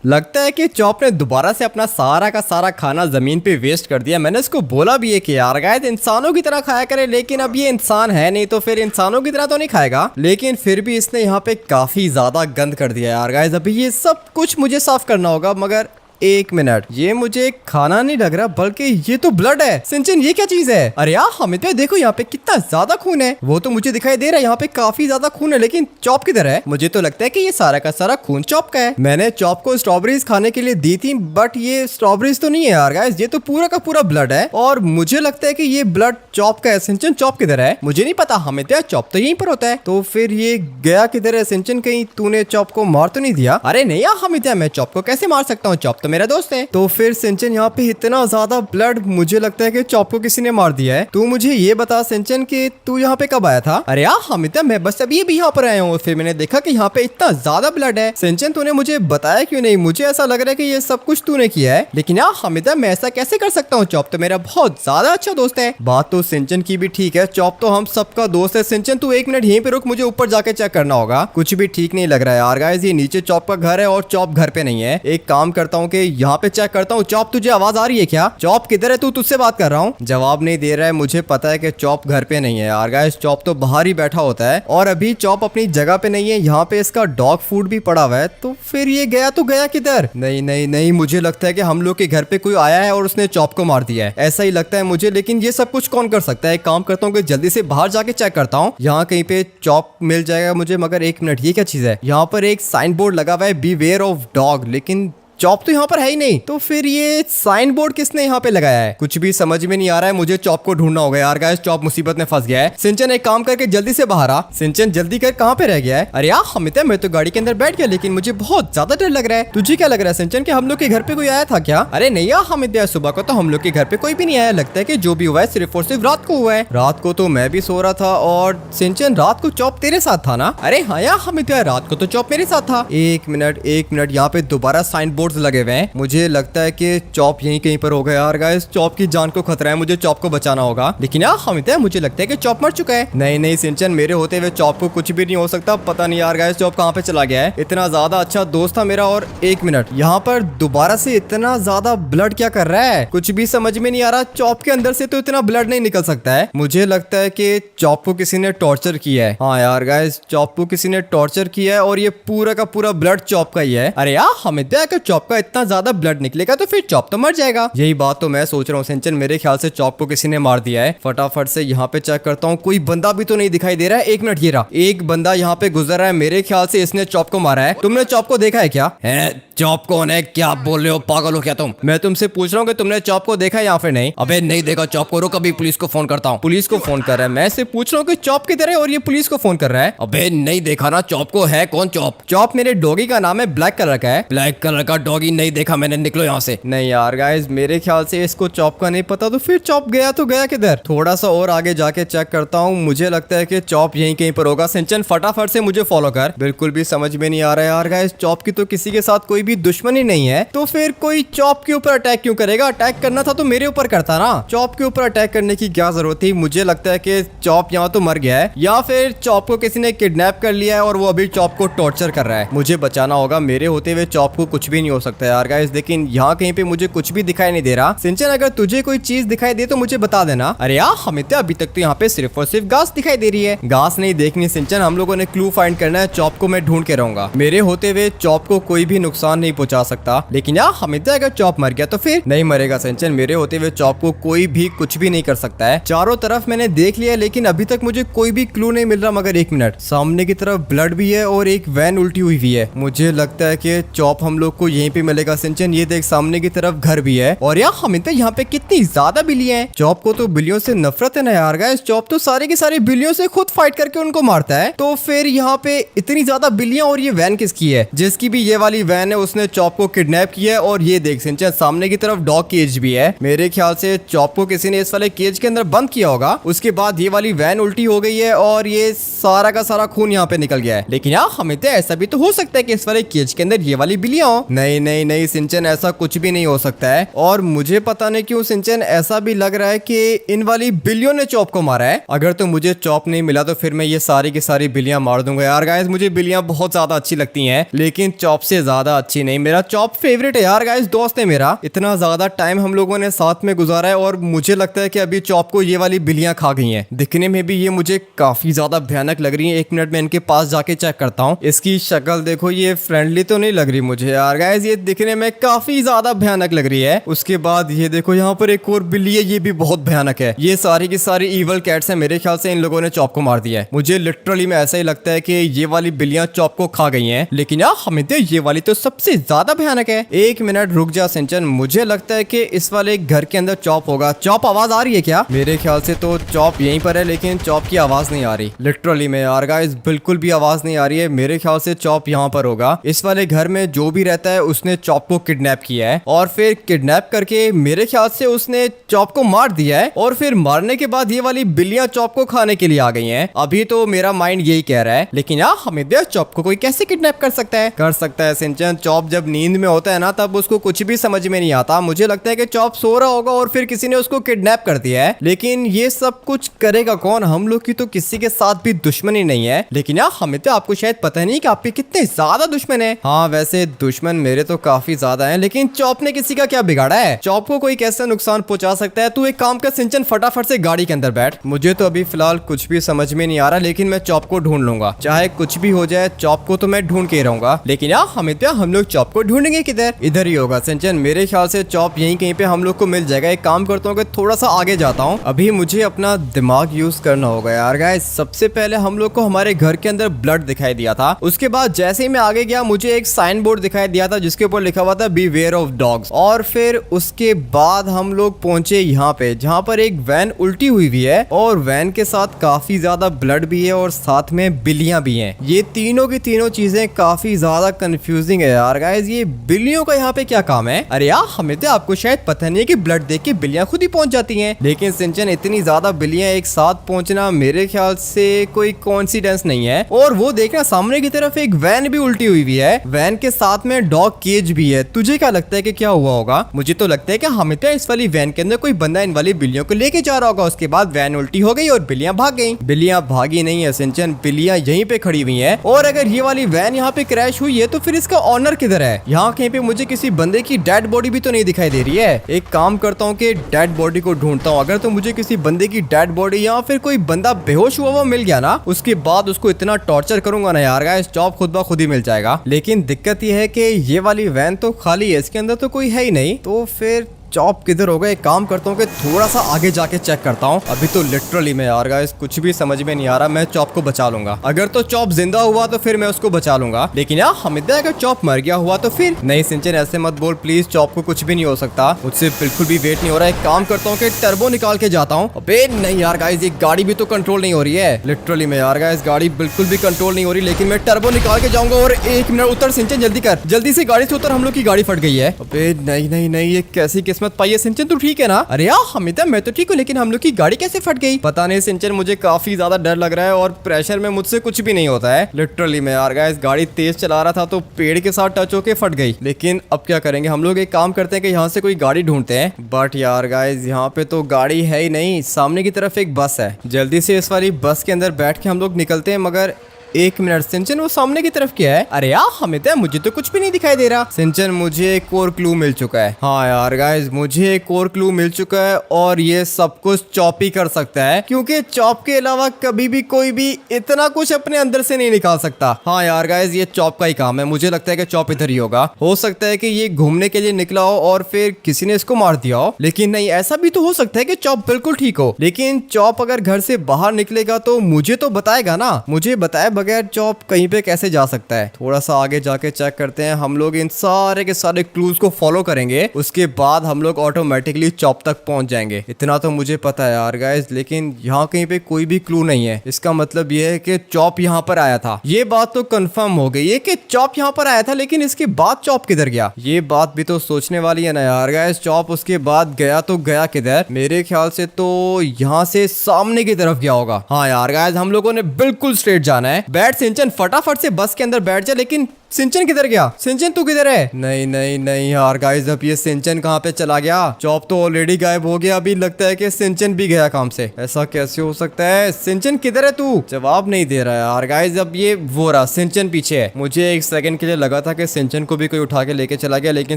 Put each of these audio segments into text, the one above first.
लगता है कि चॉप ने दोबारा से अपना सारा का सारा खाना जमीन पे वेस्ट कर दिया। मैंने इसको बोला भी है कि यार गाइस इंसानों की तरह खाया करे, लेकिन अब ये इंसान है नहीं तो फिर इंसानों की तरह तो नहीं खाएगा। लेकिन फिर भी इसने यहाँ पे काफी ज्यादा गंद कर दिया यार गाइस। अभी ये सब कुछ मुझे साफ करना होगा, मगर एक मिनट, ये मुझे खाना नहीं लग रहा बल्कि ये तो ब्लड है। सिंचन ये क्या चीज है? अरे यार हमें तो देखो यहाँ पे कितना ज्यादा खून है। वो तो मुझे दिखाई दे रहा है यहाँ पे काफी ज्यादा खून है, लेकिन चॉप किधर है? मुझे तो लगता है कि ये सारा का सारा खून चॉप का है। मैंने चॉप को स्ट्रॉबेरीज खाने के लिए दी थी, बट ये स्ट्रॉबेरीज तो नहीं है यार गाइस, ये तो पूरा का पूरा ब्लड है और मुझे लगता है कि ये ब्लड चॉप का है। सिंचन चॉप किधर है? मुझे नहीं पता, हमें तो चॉप तो यहीं पर होता है। तो फिर ये गया किधर है? सिंचन कहीं तूने चॉप को मार तो नहीं दिया? अरे नहीं यार हमें मैं चॉप को कैसे मार सकता हूँ? चॉप तो मेरा दोस्त है। तो फिर सिंचन यहाँ पे इतना ज्यादा ब्लड, मुझे लगता है कि चॉप को किसी ने मार दिया है। तू मुझे ये बता सिंचन कि तू यहाँ पे कब आया था? अरे यार हमिता मैं बस अभी भी यहाँ पर आया हूँ, फिर मैंने देखा कि यहाँ पे इतना ज्यादा ब्लड है। सिंचन तूने मुझे बताया क्यों नहीं? मुझे ऐसा लग रहा है कि ये सब कुछ तूने किया है। लेकिन यार हमिता मैं ऐसा कैसे कर सकता हूँ? चॉप तो मेरा बहुत ज्यादा अच्छा दोस्त है। बात तो सिंचन की भी ठीक है, चॉप तो हम सबका दोस्त है। सिंचन तू एक मिनट यहीं पे रुक, मुझे ऊपर जाके चेक करना होगा। कुछ भी ठीक नहीं लग रहा है यार गाइस, ये नीचे चॉप का घर है और चॉप घर पे नहीं है। एक काम करता हूँ कि यहाँ पे चेक करता हूँ। चॉप तुझे आवाज आ रही है क्या? चॉप किधर है? तू तुझसे बात कर रहा हूँ। जवाब नहीं दे रहा है। मुझे पता है कि चॉप घर पे नहीं है यार गाइस, चॉप तो बाहर ही बैठा होता है और अभी चॉप अपनी जगह पे नहीं है। यहाँ पे इसका डॉग फूड भी पड़ा हुआ है, तो फिर ये गया तो गया किधर? नहीं नहीं नहीं, मुझे लगता है कि हम लोग के घर पे कोई आया है और उसने चॉप को मार दिया है, ऐसा ही लगता है मुझे। लेकिन ये सब कुछ कौन कर सकता है? एक काम करता हूँ कि जल्दी से बाहर जाके चेक करता हूँ, यहाँ कहीं पे चॉप मिल जाएगा मुझे। मगर एक मिनट, ये क्या चीज है? यहाँ पर एक साइन बोर्ड लगा हुआ है, बीवेयर ऑफ डॉग, लेकिन चॉप तो यहाँ पर है ही नहीं। तो फिर ये साइन बोर्ड किसने यहाँ पे लगाया है? कुछ भी समझ में नहीं आ रहा है। मुझे चॉप को ढूंढना होगा यार गाइस, चॉप मुसीबत में फंस गया है। सिंचन एक काम करके जल्दी से बाहर आ। सिंचन जल्दी कर, कहाँ पे रह गया है? अरे यार हमिता मैं तो गाड़ी के अंदर बैठ गया, लेकिन मुझे बहुत ज्यादा डर लग रहा है। तुझे क्या लग रहा है सिंचन कि हम लोग के घर पे कोई आया था क्या? अरे नहीं यार हमिता, सुबह को तो हम लोग के घर पे कोई भी नहीं आया। लगता है कि जो भी हुआ है सिर्फ और सिर्फ रात को हुआ है। रात को तो मैं भी सो रहा था। और सिंचन रात को चॉप तेरे साथ था ना? अरे हाँ यार हमिता, रात को तो चॉप मेरे साथ था। एक मिनट, यहाँ पे दोबारा साइन बोर्ड लगे हुए हैं। मुझे लगता है कि चॉप यहीं कहीं पर होगा यार गाइस। चॉप की जान को खतरा है, मुझे चॉप को बचाना होगा। लेकिन यार हमिता मुझे लगता है कि चॉप मर चुका है। नहीं नहीं सिंचन, मेरे होते हुए चॉप को कुछ भी नहीं हो सकता। पता नहीं यार गाइस चॉप कहाँ पे चला गया है। इतना ज्यादा अच्छा दोस्त था मेरा। और एक मिनट, यहाँ पर दोबारा से इतना ज्यादा ब्लड क्या कर रहा है? कुछ भी समझ में नहीं आ रहा। चॉप के अंदर से तो इतना ब्लड नहीं निकल सकता है। मुझे लगता है कि चॉप को किसी ने टॉर्चर किया है। हाँ यार गाइस, चॉप को किसी ने टॉर्चर किया है और ये पूरा का पूरा ब्लड चॉप का ही है। अरे यार हमिता, अगर चॉप का इतना ज्यादा ब्लड निकलेगा तो फिर चॉप तो मर जाएगा। यही बात तो मैं सोच रहा हूँ सिंचन, मेरे ख्याल से चॉप को किसी ने मार दिया है। फटाफट से यहाँ पे चेक करता हूँ, कोई बंदा भी तो नहीं दिखाई दे रहा है। एक मिनट, ये रहा, एक बंदा यहाँ पे गुजर रहा है। मेरे ख्याल से इसने चॉप को मारा है। तुमने चॉप को देखा है क्या? है चॉप कौन है? क्या बोल रहे हो, पागल हो क्या तुम? मैं तुमसे पूछ रहा हूँ कि तुमने चॉप को देखा या फिर नहीं? अबे नहीं देखा चॉप को। रुक, अभी पुलिस को फोन करता हूँ। पुलिस को फोन कर रहा है? मैं से पूछ रहा हूँ कि चॉप किधर है और ये पुलिस को फोन कर रहा है। अबे नहीं देखा ना चॉप को। है कौन चॉप? चॉप मेरे डॉगी का नाम है, ब्लैक कलर का है। ब्लैक कलर का डॉगी नहीं देखा मैंने, निकलो यहाँ से। नहीं यार गाइस, मेरे ख्याल से इसको चॉप का नहीं पता। तो फिर चॉप गया तो गया किधर? थोड़ा सा और आगे जाके चेक करता हूँ। मुझे लगता है कि चॉप यहीं कहीं पर होगा। सिंचन फटाफट से मुझे फॉलो कर। बिल्कुल भी समझ में नहीं आ रहा है यार गाइस, चॉप की तो किसी के साथ कोई भी दुश्मनी नहीं है, तो फिर कोई चॉप के ऊपर अटैक क्यों करेगा? अटैक करना था तो मेरे ऊपर करता ना। चॉप के ऊपर अटैक करने की क्या जरूरत थी? मुझे लगता है कि चॉप यहाँ तो मर गया है, या फिर चॉप को किसी ने किडनैप कर लिया है और वो अभी चॉप को टॉर्चर कर रहा है। मुझे बचाना होगा। मेरे होते हुए चॉप को कुछ भी नहीं हो सकता यार गाइस। लेकिन यहाँ कहीं पे मुझे कुछ भी दिखाई नहीं दे रहा। सिंचन अगर तुझे कोई चीज दिखाई दे तो मुझे बता देना। अरे यार हमिता, अभी तक तो यहाँ पे सिर्फ और सिर्फ घास दिखाई दे रही है। घास नहीं देखनी सिंचन, हम लोगों ने क्लू फाइंड करना है। चॉप को मैं ढूंढ के रहूंगा। मेरे होते हुए चॉप को कोई भी नुकसान नहीं पहुंचा सकता। लेकिन यार हमिता, अगर चॉप मर गया तो फिर? नहीं मरेगा सिंचन, मेरे होते हुए चॉप को कोई भी कुछ भी नहीं कर सकता है। चारों तरफ मैंने देख लिया, लेकिन अभी तक मुझे कोई भी क्लू नहीं मिल रहा। मगर एक मिनट, सामने की तरफ ब्लड भी है और एक वैन उल्टी हुई भी है। मुझे लगता है कि चॉप हम लोग को यहीं पे मिलेगा। सिंचन ये देख, सामने की तरफ घर भी है। और यार हमिता, यहाँ पे कितनी ज्यादा बिल्लियां हैं। चॉप को तो बिल्लियों से नफरत है ना यार गाइस। चॉप तो सारे के सारे बिल्लियों से खुद फाइट करके उनको मारता है। तो फिर यहाँ पे इतनी ज्यादा बिल्लियां, और ये वैन किसकी है? जिसकी भी ये वाली वैन है उसने चॉप को किडनैप किया है। और ये देख सिंचन, सामने की तरफ डॉग केज भी है। मेरे ख्याल से चॉप को किसी ने इस वाले केज के अंदर बंद किया होगा। उसके बाद ये वाली वैन उल्टी हो गई है और ये सारा का सारा खून यहाँ पे निकल गया है। लेकिन यार हमिता, ऐसा भी तो हो सकता है कि इस वाले केज के अंदर ये वाली बिल्लियां हो। नहीं नहीं नहीं सिंचन, ऐसा कुछ भी नहीं हो सकता है। और मुझे पता नहीं क्यों सिंचन ऐसा भी लग रहा है कि इन वाली बिल्लियों ने चॉप को मारा है। अगर तो मुझे चॉप नहीं मिला तो फिर मैं ये सारी की सारी बिल्लियां मार दूंगा। यार गाइस मुझे बिल्लियां बहुत ज्यादा अच्छी लगती हैं, लेकिन चॉप से ज्यादा अच्छी नहीं। मेरा चॉप फेवरेट है यार गाइस, दोस्त है मेरा। इतना ज्यादा टाइम हम लोगों ने साथ में गुजारा है और मुझे लगता है कि अभी चॉप को ये वाली बिल्लियां खा गई हैं। दिखने में भी ये मुझे काफी ज्यादा भयानक लग रही है। 1 मिनट में इनके पास जाके चेक करता हूँ। इसकी शक्ल देखो, ये फ्रेंडली तो नहीं लग रही मुझे यार गाइस, ये दिखने में काफी ज्यादा भयानक लग रही है। उसके बाद ये देखो यहाँ पर एक और बिल्ली है, ये भी बहुत भयानक है। ये सारी की सारी ईवल कैट्स है, मेरे ख्याल से इन लोगों ने चॉप को मार दिया है। मुझे लिटरली में ऐसा ही लगता है कि ये वाली बिल्लियां चॉप को खा गई हैं। लेकिन यार हमें ये वाली तो सबसे ज्यादा भयानक है। 1 मिनट रुक जा सिंचन, मुझे लगता है कि इस वाले घर के अंदर चॉप होगा। चॉप आवाज आ रही है क्या? मेरे ख्याल से तो चॉप यहीं पर है, लेकिन चॉप की आवाज नहीं आ रही। लिटरली में यार गाइस बिल्कुल भी आवाज नहीं आ रही है। मेरे ख्याल से चॉप यहाँ पर होगा। इस वाले घर में जो भी रहता है उसने चॉप को किडनैप किया है और फिर किडनैप करके मेरे ख्याल से उसने चॉप को मार दिया है। और फिर मारने के बाद ये वाली बिल्लियां चॉप को खाने के लिए आ गई हैं। अभी तो मेरा माइंड यही कह रहा है, लेकिन यार हमें चॉप को कोई कैसे किडनैप कर सकता है? कर सकता है सिंचन। चॉप जब नींद में होता है ना, तब उसको कुछ भी समझ में नहीं आता। मुझे लगता है कि चॉप सो रहा होगा और फिर किसी ने उसको किडनैप कर दिया है। लेकिन ये सब कुछ करेगा कौन? हम लोग की तो किसी के साथ भी दुश्मनी नहीं है। लेकिन यार हमें तो आपको शायद पता नहीं कि आपके कितने ज्यादा दुश्मन है। हाँ वैसे दुश्मन मेरे तो काफी ज्यादा है, लेकिन चॉप ने किसी का क्या बिगाड़ा है? चॉप को कोई कैसे नुकसान पहुंचा सकता है? तू एक काम कर सिंचन, फटाफट से गाड़ी के अंदर बैठ। मुझे तो अभी फिलहाल कुछ भी समझ में नहीं आ रहा, लेकिन मैं चॉप को ढूंढ लूंगा। चाहे कुछ भी हो जाए, चॉप को तो मैं ढूंढ के रहूंगा। लेकिन यार हमें तो हम लोग चॉप को ढूंढेंगे किधर? इधर ही होगा सिंचन, मेरे ख्याल से चॉप यहीं कहीं पे हम लोग को मिल जाएगा। एक काम करता हूँ कि थोड़ा सा आगे जाता हूँ। अभी मुझे अपना दिमाग यूज करना होगा यार गाइस। सबसे पहले हम लोग को हमारे घर के अंदर ब्लड दिखाई दिया था। उसके बाद जैसे ही मैं आगे गया, मुझे एक साइन बोर्ड दिखाई दिया था जिसके ऊपर लिखा हुआ था बीवेयर ऑफ डॉग्स। और फिर उसके बाद हम लोग पहुंचे यहाँ पे, जहाँ पर एक वैन उल्टी हुई भी है और वैन के साथ काफी ज्यादा ब्लड भी है और साथ में बिल्लियां भी हैं। ये तीनों की तीनों चीजें काफी ज्यादा कंफ्यूजिंग है यार गाइस। ये बिल्लियों का यहाँ पे क्या काम है? अरे यार हमें तो आपको शायद पता नहीं है कि ब्लड देख के बिल्लियां खुद ही पहुंच जाती हैं। लेकिन सिंचन इतनी ज्यादा बिल्लियां एक साथ पहुंचना मेरे ख्याल से कोई कोइंसिडेंस नहीं है। और वो देखना सामने की तरफ एक वैन भी उल्टी हुई है। वैन के साथ में डॉग केज भी है। तुझे क्या लगता है कि क्या हुआ होगा? मुझे तो लगता है कि हमें तो इस वाली वैन के अंदर कोई बंदा इन वाली बिल्लियों को लेके जा रहा होगा। उसके बाद वैन उल्टी हो गई और बिल्लियां भाग गई। बिल्लियां भागी नहीं है सिंचन, बिल्लियां यहीं पे खड़ी हुई हैं। और अगर ये वाली वैन यहाँ पे क्रैश हुई है तो फिर इसका ऑनर किधर है? यहाँ कहीं पे मुझे किसी बंदे की डेड बॉडी भी तो नहीं दिखाई दे रही है। एक काम करता हूँ कि डेड बॉडी को ढूंढता हूँ। अगर तो मुझे किसी बंदे की डेड बॉडी या फिर कोई बंदा बेहोश हुआ वो मिल गया ना, उसके बाद उसको इतना टॉर्चर करूंगा ना यार गाइस, जॉब खुद ब खुद ही मिल जाएगा। लेकिन दिक्कत ये है कि ये वाली वैन तो खाली है, इसके अंदर तो कोई है ही नहीं। तो फिर चॉप किधर होगा? एक काम करता हूँ कि थोड़ा सा आगे जाके चेक करता हूँ। अभी तो लिटरली में यार गाइस कुछ भी समझ में नहीं आ रहा। मैं चॉप को बचा लूंगा। अगर तो चॉप जिंदा हुआ तो फिर मैं उसको बचा लूंगा। लेकिन यार हमिद अगर चॉप मर गया हुआ तो फिर? नहीं सिंचन ऐसे मत बोल प्लीज, चॉप को कुछ भी नहीं हो सकता। मुझसे बिल्कुल भी वेट नहीं हो रहा है। एक काम करता हूँ कि टर्बो निकाल के जाता हूँ। अबे नहीं यार गाइस, ये गाड़ी भी तो कंट्रोल नहीं हो रही है। लिटरली में यार गाइस गाड़ी बिल्कुल भी कंट्रोल नहीं हो रही। लेकिन मैं टर्बो निकाल के जाऊंगा। और 1 मिनट, उतर सिंचन जल्दी कर, जल्दी से गाड़ी से उतर। हम लोग की गाड़ी फट गई है। अबे नहीं नहीं नहीं, ये कैसी किस्मत पाई है सिंचन? ठीक है ना? अरे यार हमिता मैं तो ठीक हूँ, लेकिन हम लोग की गाड़ी कैसे फट गई? पता नहीं सिंचन, मुझे काफी ज्यादा डर लग रहा है और प्रेशर में मुझसे कुछ भी नहीं होता है। लिटरली मैं यार गाइस गाड़ी तेज चला रहा था तो पेड़ के साथ टच होके फट गई। लेकिन अब क्या करेंगे? हम लोग एक काम करते हैं कि यहाँ से कोई गाड़ी ढूंढते हैं। बट यार गाइस यहाँ पे तो गाड़ी है ही नहीं। सामने की तरफ एक बस है। जल्दी से इस वाली बस के अंदर बैठ के हम लोग निकलते हैं। मगर 1 मिनट सिंचन, वो सामने की तरफ क्या है? अरे यार हमें तो मुझे तो कुछ भी नहीं दिखाई दे रहा। सिंचन मुझे एक और क्लू मिल चुका है। हाँ यार गाइस मुझे एक और क्लू मिल चुका है और ये सब कुछ चॉप ही कर सकता है, क्योंकि चॉप के अलावा कभी भी कोई भी इतना कुछ अपने अंदर से नहीं निकाल सकता। हाँ यार गाइस ये चॉप का ही काम है। मुझे लगता है कि चॉप इधर ही होगा। हो सकता है कि ये घूमने के लिए निकला हो और फिर किसी ने इसको मार दिया हो। लेकिन नहीं, ऐसा भी तो हो सकता है कि चॉप बिल्कुल ठीक हो। लेकिन चॉप अगर घर से बाहर निकलेगा तो मुझे तो बताएगा ना। मुझे बताए बगैर चॉप कहीं पे कैसे जा सकता है? थोड़ा सा आगे जाके चेक करते हैं। हम लोग इन सारे के सारे क्लूज को फॉलो करेंगे, उसके बाद हम लोग ऑटोमेटिकली चॉप तक पहुंच जाएंगे। इतना तो मुझे पता है यार गाइस। लेकिन यहाँ कहीं पे कोई भी क्लू नहीं है। इसका मतलब ये है कि चॉप यहाँ पर आया था। ये बात तो कंफर्म हो गई है कि चॉप यहाँ पर आया था, लेकिन इसके बाद चॉप किधर गया? ये बात भी तो सोचने वाली है ना यार गाइस। चॉप उसके बाद गया तो गया किधर? मेरे ख्याल से तो यहाँ से सामने की तरफ गया होगा। हाँ यार गाइस हम लोगों ने बिल्कुल स्ट्रेट जाना है। बैठ सिंचन, फटाफट से बस के अंदर बैठ जा। लेकिन सिंचन किधर गया? सिंचन तू किधर है? नहीं नहीं नहीं यार गाइस, अब ये सिंचन कहाँ पे चला गया? चॉप तो ऑलरेडी गायब हो गया, अभी लगता है कि सिंचन भी गया काम से। ऐसा कैसे हो सकता है? सिंचन किधर है तू? जवाब नहीं दे रहा है यार गाइस। अब ये वो रहा, सिंचन पीछे है। मुझे एक सेकंड के लिए लगा था कि सिंचन को भी कोई उठा के लेके चला गया, लेकिन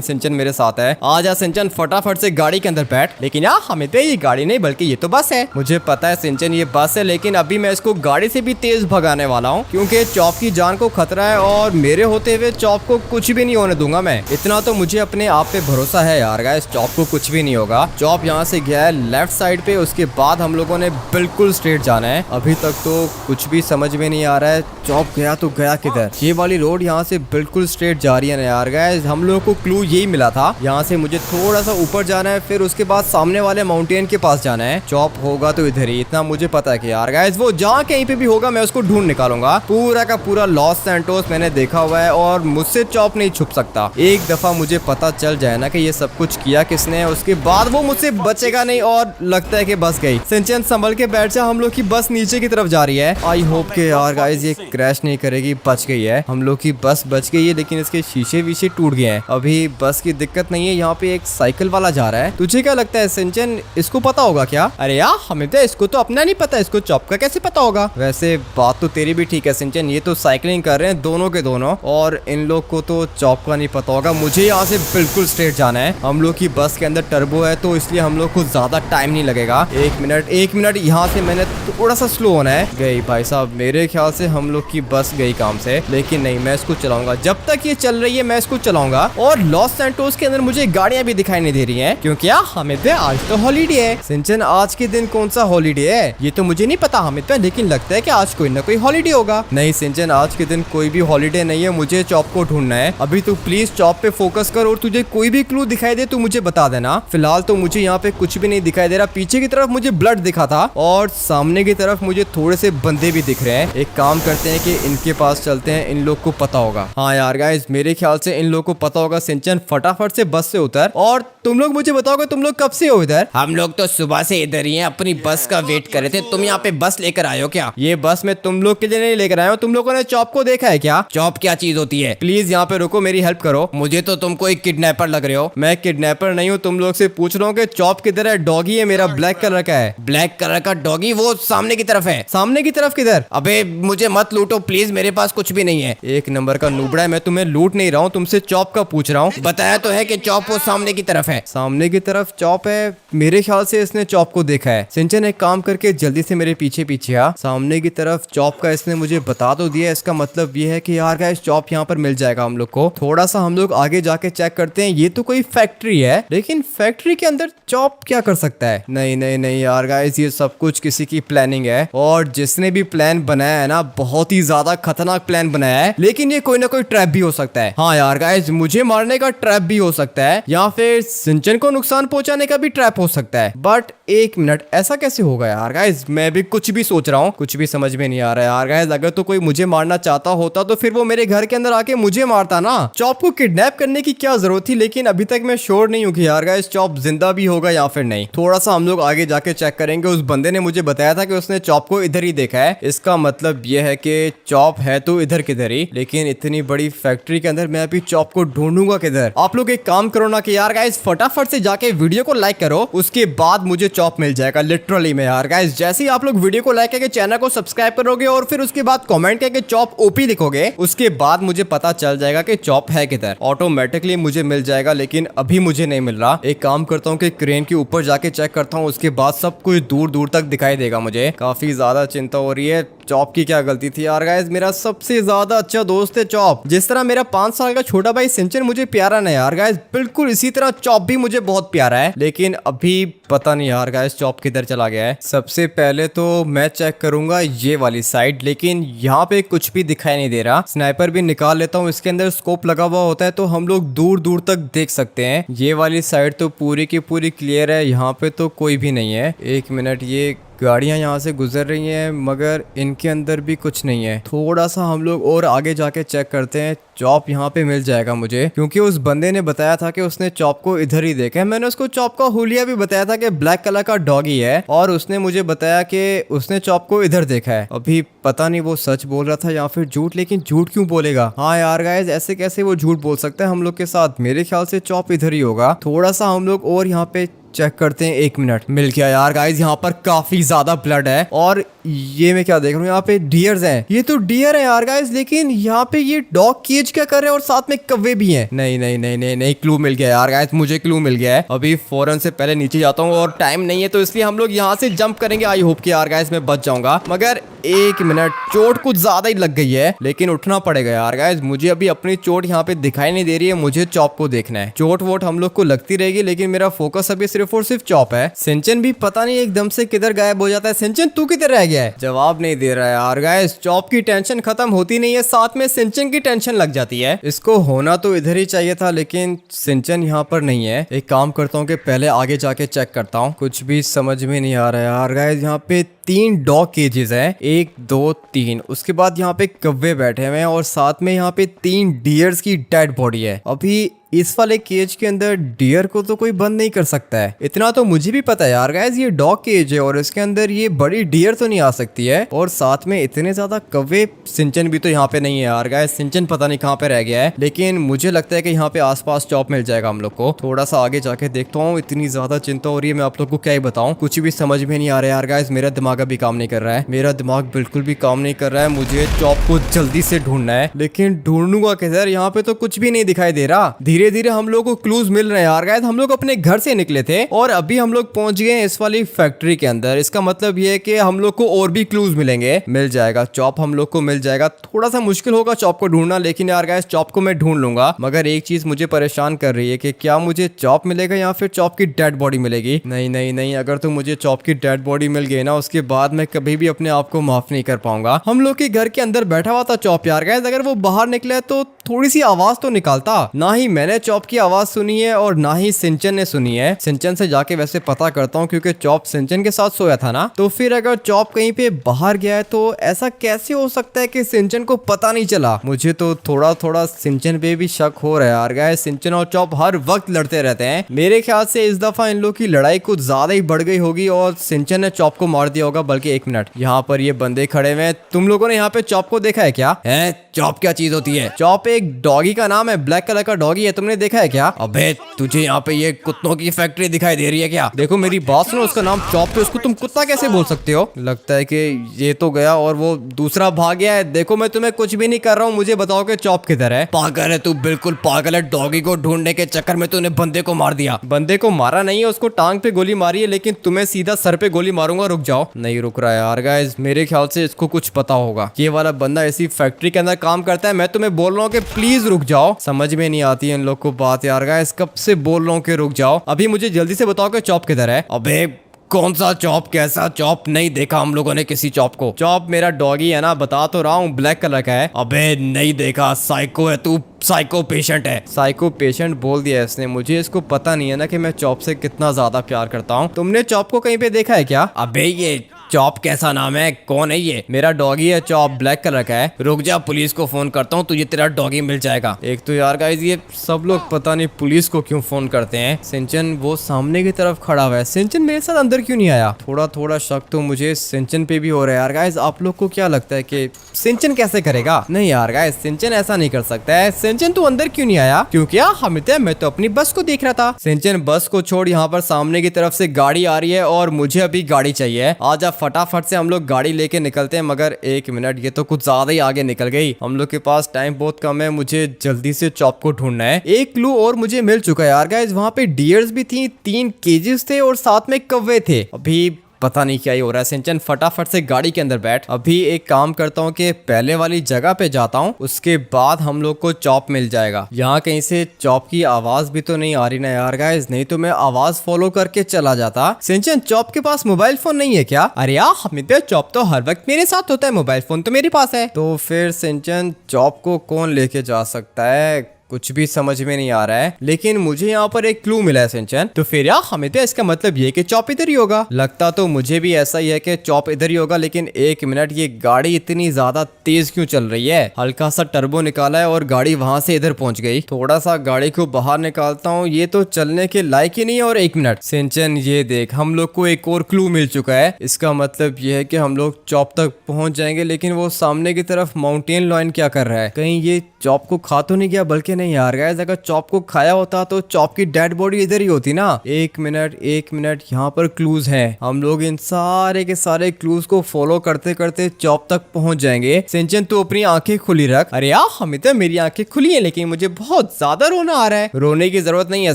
सिंचन मेरे साथ है। आजा सिंचन, फटाफट से गाड़ी के अंदर बैठ। लेकिन यार हमें तो ये गाड़ी नहीं बल्कि ये तो बस है। मुझे पता है सिंचन ये बस है, लेकिन अभी मैं इसको गाड़ी से भी तेज भगाने वाला हूँ, क्योंकि चॉप की जान को खतरा है और मेरे होते हुए चॉप को कुछ भी नहीं होने दूंगा मैं। इतना तो मुझे अपने आप पे भरोसा है यार गाइस, चॉप को कुछ भी नहीं होगा। चॉप यहाँ से गया है लेफ्ट साइड पे, उसके बाद हम लोगों ने बिल्कुल स्ट्रेट जाना है। अभी तक तो कुछ भी समझ में नहीं आ रहा है, चॉप गया तो गया किधर? ये वाली रोड यहाँ से बिल्कुल स्ट्रेट जा रही है ना यार गाइस। हम लोगों को क्लू यही मिला था, यहाँ से मुझे थोड़ा सा ऊपर जाना है, फिर उसके बाद सामने वाले माउंटेन के पास जाना है। चॉप होगा तो इधर ही, इतना मुझे पता है कि यार गाइस वो जहाँ कहीं पे भी होगा मैं उसको ढूंढ निकालूंगा। पूरा का पूरा लॉस सैंटोस मैंने देखा हुआ है और मुझसे चॉप नहीं छुप सकता। एक दफा मुझे पता चल जाए ना कि ये सब कुछ किया किसने, उसके बाद वो मुझसे बचेगा नहीं। और लगता है कि बस गई। सिंचन संभल के बैठ जा, हम लोग की बस नीचे की तरफ जा रही है। आई होप के यार गाइस ये क्रैश नहीं करेगी, बच गई है। हम लोग की बस बच गई है, लेकिन इसके शीशे वीशे टूट गए हैं। अभी बस की दिक्कत नहीं है, यहाँ पे एक साइकिल वाला जा रहा है। तुझे क्या लगता है सिंचन, इसको पता होगा क्या? अरे यार हमें तो इसको तो अपना नहीं पता, इसको चॉप का कैसे पता होगा? वैसे बात तो तेरी भी ठीक है सिंचन, ये तो साइकिलिंग कर रहे हैं दोनों के दोनों, और इन लोग को तो चॉप का नहीं पता होगा। मुझे यहाँ से बिल्कुल स्ट्रेट जाना है। हम लोग की बस के अंदर टर्बो है, तो इसलिए हम लोग को ज्यादा टाइम नहीं लगेगा। एक मिनट यहाँ से मैंने थोड़ा सा स्लो होना है। गई भाई साहब, मेरे ख्याल से हम लोग की बस गई काम से, लेकिन नहीं, मैं इसको चलाऊंगा। जब तक ये चल रही है मैं इसको चलाऊंगा। और लॉस सैंटोस के अंदर मुझे गाड़ियां भी दिखाई नहीं दे रही हैं, क्योंकि हमें तो आज तो हॉलीडे है। सिंचन आज के दिन कौन सा हॉलीडे है ये तो मुझे नहीं पता हमें पे, लेकिन लगता है कि आज कोई ना कोई हॉलीडे होगा। नहीं सिंचन, आज के दिन कोई भी हॉलीडे नहीं है, मुझे चॉप को ढूंढना है। अभी तू प्लीज चॉप पे फोकस कर, और तुझे कोई भी क्लू दिखाई दे तो मुझे बता देना। फिलहाल तो मुझे यहाँ पे कुछ भी नहीं दिखाई दे रहा। पीछे की तरफ मुझे ब्लड दिखा था और सामने की तरफ मुझे थोड़े से बंदे भी दिख रहे हैं। एक काम करते हैं कि इनके पास चलते हैं, इन लोग को पता होगा। हाँ यार गाइस, मेरे ख्याल से इन लोग को पता होगा। सिंचन फटाफट से बस से उतर, और तुम लोग मुझे बताओगे तुम लोग कब से हो इधर? हम लोग तो सुबह से इधर ही हैं, अपनी बस का वेट कर रहे थे। तुम यहाँ पे बस लेकर आए हो क्या? ये बस मैं तुम लोग के लिए नहीं लेकर आया हूँ। तुम लोगों ने चॉप को देखा है क्या? चॉप क्या चीज होती है? प्लीज यहाँ पे रुको, मेरी हेल्प करो। मुझे तो तुम कोई किडनैपर लग रहे हो। मैं किडनैपर नहीं हूँ, तुम लोग से पूछ रहा हूँ कि चॉप किधर है। डॉगी है मेरा, ब्लैक कलर का है। ब्लैक कलर का डॉगी वो सामने की तरफ है। सामने की तरफ किधर? अबे मुझे मत लूटो प्लीज, मेरे पास कुछ भी नहीं है। एक नंबर का नूबड़ा है, मैं तुम्हें लूट नहीं रहा हूँ, तुमसे चॉप का पूछ रहा हूँ। बताया तो है कि चॉप वो सामने की तरफ है। सामने की तरफ चॉप है? मेरे ख्याल से इसने चॉप को देखा है। सिंचन एक काम करके जल्दी से मेरे पीछे पीछे आ। सामने की तरफ चॉप का इसने मुझे बता तो दिया, इसका मतलब ये है कि यार गाइस चॉप यहाँ पर मिल जाएगा हम लोग को। थोड़ा सा हम लोग आगे जाके चेक करते हैं। ये तो कोई फैक्ट्री है, लेकिन फैक्ट्री के अंदर चॉप क्या कर सकता है? नहीं नहीं नहीं यार गाइस, ये सब कुछ किसी की प्लानिंग है, और जिसने भी प्लान बनाया है ना, बहुत ही ज्यादा खतरनाक प्लान बनाया है। लेकिन ये कोई ना कोई ट्रैप भी हो सकता है। हाँ यार गाइस, मुझे मारने का ट्रैप भी हो सकता है, या फिर सिंचन को नुकसान पहुंचाने का भी ट्रैप हो सकता है। बट एक मिनट, ऐसा कैसे होगा यार गाइस? मैं भी कुछ भी सोच रहा हूँ, कुछ भी समझ में नहीं आ रहा है यार गाइस। अगर तो कोई मुझे मारना चाहता होता तो फिर वो मेरे घर के अंदर आके मुझे मारता ना। चॉप को किडनैप करने की क्या जरूरत थी? लेकिन अभी तक मैं श्योर नहीं हूँ कि यार गाइस चॉप जिंदा भी होगा या फिर नहीं। थोड़ा सा हम लोग आगे जाके चेक करेंगे। उस बंदे ने मुझे बताया था कि उसने चॉप को इधर ही देखा है। इसका मतलब यह है कि चॉप है तो इधर किधर ही, लेकिन इतनी बड़ी फैक्ट्री के अंदर मैं अभी चॉप को ढूंढूंगा किधर? आप लोग एक काम करो ना कि यार गाइस फटाफट से जाके वीडियो को लाइक करो, उसके बाद मुझे चॉप मिल जाएगा लिटरली में यार गाइस। जैसे ही आप लोग वीडियो को लाइक करके चैनल को सब्सक्राइब करोगे और फिर उसके बाद कमेंट करके चॉप ओपी लिखोगे, उसके बाद मुझे पता चल जाएगा कि चॉप है किधर। ऑटोमेटिकली मुझे मिल जाएगा, लेकिन अभी मुझे नहीं मिल रहा। एक काम करता हूँ कि क्रेन के ऊपर जाके चेक करता हूँ, उसके बाद सब कुछ दूर दूर तक दिखाई देगा मुझे। काफी ज्यादा चिंता हो रही है। चॉप की क्या गलती थी यार गाइस? मेरा सबसे ज्यादा अच्छा दोस्त है चॉप। जिस तरह मेरा 5 साल का छोटा भाई सिंचन मुझे प्यारा ना यार गाइस, बिल्कुल इसी तरह चॉप भी मुझे बहुत प्यारा है। लेकिन अभी पता नहीं यार गाइस चॉप किधर चला गया है। सबसे पहले तो मैं चेक करूंगा ये वाली साइड, लेकिन यहाँ पे कुछ भी दिखाई नहीं दे रहा। स्नाइपर भी निकाल लेता हूँ, इसके अंदर स्कोप लगा हुआ होता है तो हम लोग दूर दूर तक देख सकते हैं। ये वाली साइड तो पूरी की पूरी क्लियर है, यहाँ पे तो कोई भी नहीं है। एक मिनट, ये गाड़ियां यहाँ से गुजर रही हैं मगर इनके अंदर भी कुछ नहीं है। थोड़ा सा हम लोग और आगे जाके चेक करते हैं। चॉप यहाँ पे मिल जाएगा मुझे, क्योंकि उस बंदे ने बताया था कि उसने चॉप को इधर ही देखा है। मैंने उसको चॉप का हुलिया भी बताया था कि ब्लैक कलर का डॉगी है, और उसने मुझे बताया कि उसने चॉप को इधर देखा है। अभी पता नहीं वो सच बोल रहा था या फिर झूठ, लेकिन झूठ क्यों बोलेगा। हाँ यार गाइस, ऐसे कैसे वो झूठ बोल सकता है हम लोग के साथ। मेरे ख्याल से चॉप इधर ही होगा। थोड़ा सा हम लोग और यहाँ पे चेक करते हैं। 1 मिनट, मिल गया यार गाइस। यहाँ पर काफी ज्यादा ब्लड है, और ये मैं क्या देख रहा हूँ, यहाँ पे डियर्स हैं। ये तो डियर है यार गाइस, लेकिन यहाँ पे ये डॉग केज क्या कर रहे हैं, और साथ में कौवे भी हैं। नहीं नहीं नहीं नहीं नहीं, क्लू मिल गया यार गाइस, मुझे क्लू मिल गया है। अभी फौरन से पहले नीचे जाता हूँ, और टाइम नहीं है तो इसलिए हम लोग यहाँ से जंप करेंगे। आई होप कि यार गाइस मैं बच जाऊंगा, मगर 1 मिनट, चोट कुछ ज्यादा ही लग गई है, लेकिन उठना पड़ेगा यार गाइस। मुझे अभी अपनी चोट यहाँ पे दिखाई नहीं दे रही है, मुझे चॉप को देखना है। चोट वोट हम लोग को लगती रहेगी, लेकिन मेरा फोकस अभी सिर्फ और सिर्फ चॉप है। सिंचन भी पता नहीं एकदम से किधर गायब हो जाता है। सिंचन तू किधर रह गया है? जवाब नहीं दे रहा है यार गाइस। चॉप की टेंशन खत्म होती नहीं है, साथ में सिंचन की टेंशन लग जाती है। इसको होना तो इधर ही चाहिए था, लेकिन सिंचन यहाँ पर नहीं है। एक काम करता हूँ कि पहले आगे जाके चेक करता हूँ। कुछ भी समझ में नहीं आ रहा है यार गाइस। यहाँ पे 3 डॉग केजेस हैं, 1 2 3। उसके बाद यहाँ पे कौवे बैठे हुए हैं, और साथ में यहाँ पे 3 डियर्स की डेड बॉडी है। अभी इस वाले केज के अंदर डियर को तो कोई बंद नहीं कर सकता है, इतना तो मुझे भी पता है यार गाइस। ये डॉग केज है, और इसके अंदर ये बड़ी डियर तो नहीं आ सकती है, और साथ में इतने ज्यादा कौवे। सिंचन भी तो यहाँ पे नहीं है यार गाइस। सिंचन पता नहीं कहाँ पे रह गया है, लेकिन मुझे लगता है कि यहाँ पे आसपास चॉप मिल जाएगा हम लोग को। थोड़ा सा आगे जाके देखता हूँ। इतनी ज्यादा चिंता हो रही है, मैं आप लोग को क्या ही बताऊँ। कुछ भी समझ में नहीं आ रहा है यार गाइस। मेरा दिमाग अभी काम नहीं कर रहा है, मेरा दिमाग बिल्कुल भी काम नहीं कर रहा है। मुझे चॉप को जल्दी से ढूंढना है, लेकिन ढूंढूंगा किधर? यहाँ पे तो कुछ भी नहीं दिखाई दे रहा। धीरे धीरे हम लोग को क्लूज मिल रहे हैं यार गाइस। हम लोग अपने घर से निकले थे, और अभी हम लोग पहुंच गए हैं इस वाली फैक्ट्री के अंदर। इसका मतलब ये है कि हम लोग को और भी क्लूज मिलेंगे। मिल जाएगा चॉप, हम लोग को मिल जाएगा। थोड़ा सा मुश्किल होगा चॉप को ढूंढना, लेकिन यार गाइस चॉप को मैं ढूंढ लूंगा। मगर एक चीज मुझे परेशान कर रही है कि क्या मुझे चॉप मिलेगा या फिर चॉप की डेड बॉडी मिलेगी। नहीं नहीं नहीं, अगर तो मुझे चॉप की डेड बॉडी मिल गई ना, उसके बाद मैं कभी भी अपने आप को माफ नहीं कर पाऊंगा। हम लोग के घर के अंदर बैठा हुआ था चॉप यार गाइस। अगर वो बाहर निकले तो थोड़ी सी आवाज तो निकालता। ना ही मैंने चॉप की आवाज सुनी है, और ना ही सिंचन ने सुनी है। सिंचन से जाके वैसे पता करता हूँ, क्योंकि चॉप सिंचन के साथ सोया था ना। तो फिर अगर चॉप कहीं पे बाहर गया है, तो ऐसा कैसे हो सकता है कि सिंचन को पता नहीं चला? मुझे तो थोड़ा थोड़ा सिंचन पे भी शक हो रहा है यार गाइस। सिंचन और चॉप हर वक्त लड़ते रहते हैं। मेरे ख्याल से इस दफा इन लोग की लड़ाई कुछ ज्यादा ही बढ़ गई होगी, और सिंचन ने चॉप को मार दिया होगा। बल्कि 1 मिनट, यहाँ पर ये बंदे खड़े हुए हैं। तुम लोगों ने यहाँ पे चॉप को देखा है क्या? है चॉप क्या चीज होती है? चॉप एक डॉगी का नाम है, ब्लैक कलर का डॉगी है। तुमने देखा है क्या? अबे तुझे यहाँ पे ये कुत्तों की फैक्ट्री दिखाई दे रही है क्या? देखो मेरी बात सुनो, उसका नाम चॉप है, उसको तुम कुत्ता कैसे बोल सकते हो? लगता है कि ये तो गया और वो दूसरा भाग गया है। देखो मैं तुम्हें कुछ भी नहीं कर रहा हूँ, मुझे बताओ कि चॉप किधर है? पागल है तू, बिल्कुल पागल है। डॉगी को ढूंढने के चक्कर में तूने बंदे को मार दिया। बंदे को मारा नहीं है, उसको टांग पे गोली मारी है, लेकिन तुम्हें सीधा सर पे गोली मारूंगा। रुक जाओ। नहीं रुक रहा यार गाइस, मेरे ख्याल से इसको कुछ पता होगा। ये वाला बंदा इसी फैक्ट्री के अंदर काम करता है। मैं तुम्हें बोल रहा हूँ कि प्लीज रुक जाओ। समझ में नहीं आती है इन लोग को बात यार गाइस, कब से बोल रहा हूँ कि रुक जाओ। अभी मुझे जल्दी से बताओ कि चॉप किधर है? अबे कौन सा चॉप? कैसा चॉप? नहीं देखा हम लोगों ने किसी चॉप को। चॉप मेरा डॉगी है ना, बता तो रहा हूँ, ब्लैक कलर का है। अबे नहीं देखा, साइको है तू, साइको पेशेंट है। साइको पेशेंट बोल दिया इसने मुझे। इसको पता नहीं है ना कि मैं चॉप से कितना ज्यादा प्यार करता हूँ। तुमने चॉप को कहीं पे देखा है क्या? अबे ये चॉप कैसा नाम है? कौन है ये? मेरा डॉगी है चॉप, ब्लैक कलर का है। रुक जा, पुलिस को फोन करता हूँ, तुझे तेरा डॉगी मिल जाएगा। एक तो यार गाइस ये सब लोग पता नहीं पुलिस को क्यों फोन करते हैं। सिंचन वो सामने की तरफ खड़ा हुआ है। सिंचन मेरे साथ अंदर क्यों नहीं आया? थोड़ा थोड़ा शक तो मुझे सिंचन पे भी हो रहा है यार गाइस। आप लोग को क्या लगता है कि सिंचन कैसे करेगा? नहीं यार गाइस, सिंचन ऐसा नहीं कर सकता है। सिंचन तू अंदर क्यों नहीं आया? क्यों क्या हामिद है, मैं तो अपनी बस को देख रहा था। सिंचन बस को छोड़, यहाँ पर सामने की तरफ से गाड़ी आ रही है, और मुझे अभी गाड़ी चाहिए। आजा फटाफट से हम लोग गाड़ी लेके निकलते हैं। मगर 1 मिनट, ये तो कुछ ज्यादा ही आगे निकल गई। हम लोग के पास टाइम बहुत कम है, मुझे जल्दी से चॉप को ढूंढना है। एक क्लू और मुझे मिल चुका है यार गाइस, वहां पे डियर्स भी थी, 3 केजेस थे, और साथ में कौवे थे। अभी पता नहीं क्या ही हो रहा है। सिंचन फटाफट से गाड़ी के अंदर बैठ। अभी एक काम करता हूँ कि पहले वाली जगह पे जाता हूँ, उसके बाद हम लोग को चॉप मिल जाएगा। यहाँ कहीं से चॉप की आवाज भी तो नहीं आ रही ना यार गाइस, नहीं तो मैं आवाज फॉलो करके चला जाता। सिंचन चॉप के पास मोबाइल फोन नहीं है क्या? अरे यार हमिद, चॉप तो हर वक्त मेरे साथ होता है, मोबाइल फोन तो मेरे पास है। तो फिर सिंचन चॉप को कौन लेके जा सकता है? कुछ भी समझ में नहीं आ रहा है, लेकिन मुझे यहाँ पर एक क्लू मिला है सिंचन। तो फिर यार हमें तो इसका मतलब ये कि चॉप इधर ही होगा। लगता तो मुझे भी ऐसा ही है कि चॉप इधर ही होगा, लेकिन एक मिनट, ये गाड़ी इतनी ज्यादा तेज क्यों चल रही है? हल्का सा टर्बो निकाला है और गाड़ी वहां से इधर पहुंच गई। थोड़ा सा गाड़ी को बाहर निकालता हूँ, ये तो चलने के लायक ही नहीं है। और एक मिनट सिंचन, ये देख, हम लोग को एक और क्लू मिल चुका है। इसका मतलब ये है कि हम लोग चॉप तक पहुंच जाएंगे, लेकिन वो सामने की तरफ माउंटेन लॉयन क्या कर रहा है? कहीं ये चॉप को खा तो नहीं गया? बल्कि नहीं यार गाइस, अगर चॉप को खाया होता तो चॉप की डेड बॉडी इधर ही होती ना। एक मिनट, यहाँ पर क्लूज हैं। हम लोग इन सारे के सारे क्लूज को फॉलो करते करते चॉप तक पहुंच जाएंगे। सिंचन तू अपनी आंखें खुली रख। अरे यार हमें तो मेरी आंखें खुली है, लेकिन मुझे बहुत ज्यादा रोना आ रहा है। रोने की जरूरत नहीं है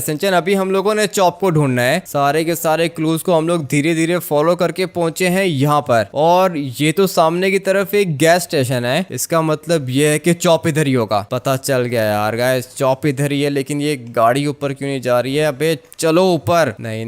सिंचन, अभी हम लोगों ने चॉप को ढूंढना है। सारे के सारे क्लूज को हम लोग धीरे धीरे फॉलो करके पहुंचे हैं यहाँ पर। और ये तो सामने की तरफ एक गैस स्टेशन है, इसका मतलब ये है कि चॉप इधर ही होगा। पता चल गया यार गाइस, चॉप इधर ही है, लेकिन ये गाड़ी ऊपर क्यों नहीं जा रही है? अबे चलो ऊपर। नहीं,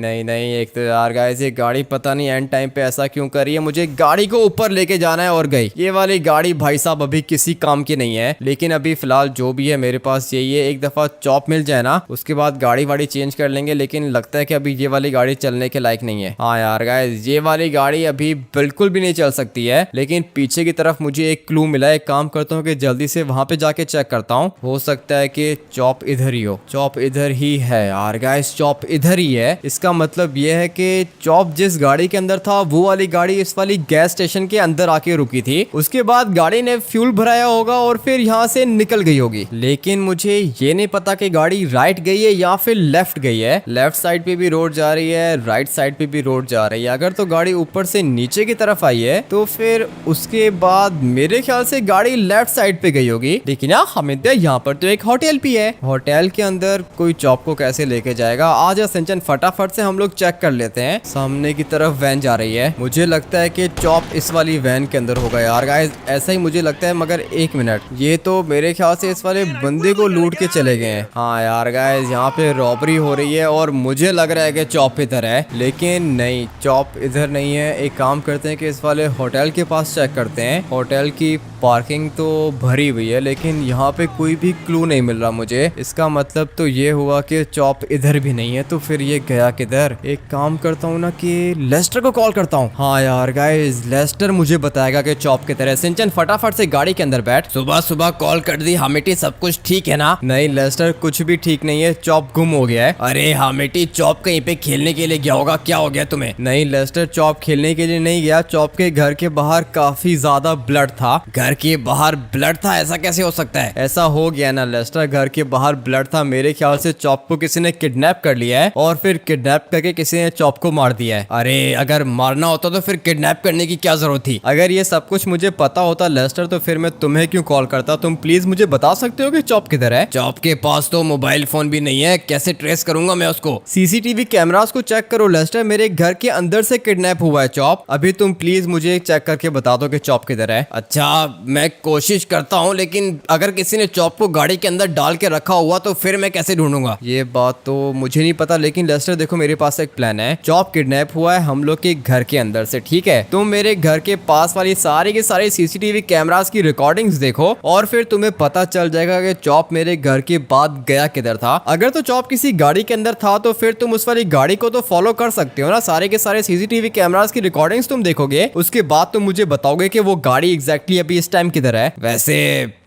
एक तो यार गाइस ये गाड़ी पता नहीं एंड टाइम पे ऐसा क्यों कर रही है। मुझे गाड़ी को ऊपर लेके जाना है और गई। ये वाली गाड़ी भाई साहब अभी किसी काम की नहीं है, लेकिन अभी फिलहाल जो भी है मेरे पास यही है। एक दफा चॉप मिल जाए ना, उसके बाद गाड़ी वाड़ी चेंज कर लेंगे, लेकिन लगता है कि अभी ये वाली गाड़ी चलने के लायक नहीं है। हाँ यार गाइस, ये वाली गाड़ी अभी बिल्कुल भी नहीं चल सकती है। लेकिन पीछे की तरफ मुझे एक क्लू मिला है। एक काम करता हूँ कि जल्दी से वहां पे जाके चेक करता हूँ, हो सकता है कि चॉप इधर ही हो। चॉप इधर ही है यार गाइस, चॉप इधर ही है। इसका मतलब ये है कि चॉप जिस गाड़ी के अंदर था वो वाली गाड़ी इस वाली गैस स्टेशन के अंदर आके रुकी थी। उसके बाद गाड़ी ने फ्यूल भराया होगा और फिर यहाँ से निकल गई होगी। लेकिन मुझे ये नहीं पता कि गाड़ी राइट गई है या फिर लेफ्ट गई है। लेफ्ट साइड पे भी रोड जा रही है, राइट साइड पे भी रोड जा रही है। अगर तो गाड़ी ऊपर से नीचे की तरफ आई है तो फिर उसके बाद मेरे ख्याल से गाड़ी लेफ्ट साइड पे गई होगी। लेकिन यार हमें यहाँ पर तो एक होटल भी है। होटल के अंदर कोई चॉप को कैसे लेके जाएगा? आज सिंचन फटाफट से हम लोग चेक कर लेते हैं। सामने की तरफ वैन जा रही है, मुझे लगता है कि चॉप इस वाली वैन के अंदर होगा यार गाइस, ऐसा ही मुझे लगता है। मगर एक मिनट, ये तो मेरे ख्याल से इस वाले बंदे को लूट के चले गए हैं। हाँ यार गाइस, यहाँ पे रॉबरी हो रही है और मुझे लग रहा है कि चॉप इधर है, लेकिन नहीं, चॉप इधर नहीं है। एक काम करते हैं कि इस वाले होटल के पास चेक करते हैं। होटल की पार्किंग तो भरी हुई है, लेकिन यहाँ पे कोई भी क्लू नहीं मिल रहा मुझे। इसका मतलब तो ये हुआ कि चॉप इधर भी नहीं है, तो फिर ये गया किधर? एक काम करता हूँ ना कि लेस्टर को कॉल करता हूँ। हाँ यार गाइस, लेस्टर मुझे बताएगा कि चॉप किधर है। सिंचन फटाफट से गाड़ी के अंदर बैठ। सुबह सुबह कॉल कर दी हामिटी, सब कुछ ठीक है ना? नहीं लेस्टर, कुछ भी ठीक नहीं है, चॉप गुम हो गया है। अरे हामिटी, चॉप कहीं पे खेलने के लिए गया होगा, क्या हो गया तुम्हें? नहीं लेस्टर, चॉप खेलने के लिए नहीं गया। चॉप के घर के बाहर काफी ज्यादा ब्लड था। घर के बाहर ब्लड था? ऐसा कैसे हो सकता है? ऐसा हो गया ना लेस्टर, घर के बाहर ब्लड था। मेरे ख्याल से चॉप को किसी ने किडनैप कर लिया है और फिर किडनैप करके किसी ने चॉप को मार दिया है। अरे अगर मारना होता तो फिर किडनैप करने की क्या जरूरत थी? अगर ये सब कुछ मुझे पता होता लेस्टर, तो फिर मैं तुम्हें क्यों कॉल करता? तुम प्लीज मुझे बता सकते हो कि चॉप किधर है? चॉप के पास तो मोबाइल फोन भी नहीं है, कैसे ट्रेस करूंगा मैं उसको? सीसीटीवी कैमरास को चेक करो लेस्टर, मेरे घर के अंदर से किडनैप हुआ है चॉप। अभी तुम प्लीज मुझे चेक करके बता दो कि चॉप किधर है। अच्छा, मैं कोशिश करता हूँ, लेकिन अगर किसी ने चॉप को गाड़ी के अंदर डाल के रखा हुआ तो फिर मैं कैसे ढूंढूंगा? ये बात तो मुझे नहीं पता, लेकिन लेस्टर देखो, मेरे पास एक प्लान है। चॉप किडनैप हुआ है हम लोग के घर के अंदर से, ठीक है? तुम मेरे घर के पास वाली सारी के सारे सीसीटीवी कैमरास की रिकॉर्डिंग्स देखो और फिर तुम्हें पता चल जाएगा कि चॉप मेरे घर के बाद गया किधर था। अगर तो चॉप किसी गाड़ी के अंदर था तो फिर तुम उस वाली गाड़ी को तो फॉलो कर सकते हो ना। सारे के सारे सीसीटीवी कैमरास की रिकॉर्डिंग्स तुम देखोगे, उसके बाद तुम मुझे बताओगे कि वो गाड़ी एग्जैक्टली अभी इस टाइम किधर है। वैसे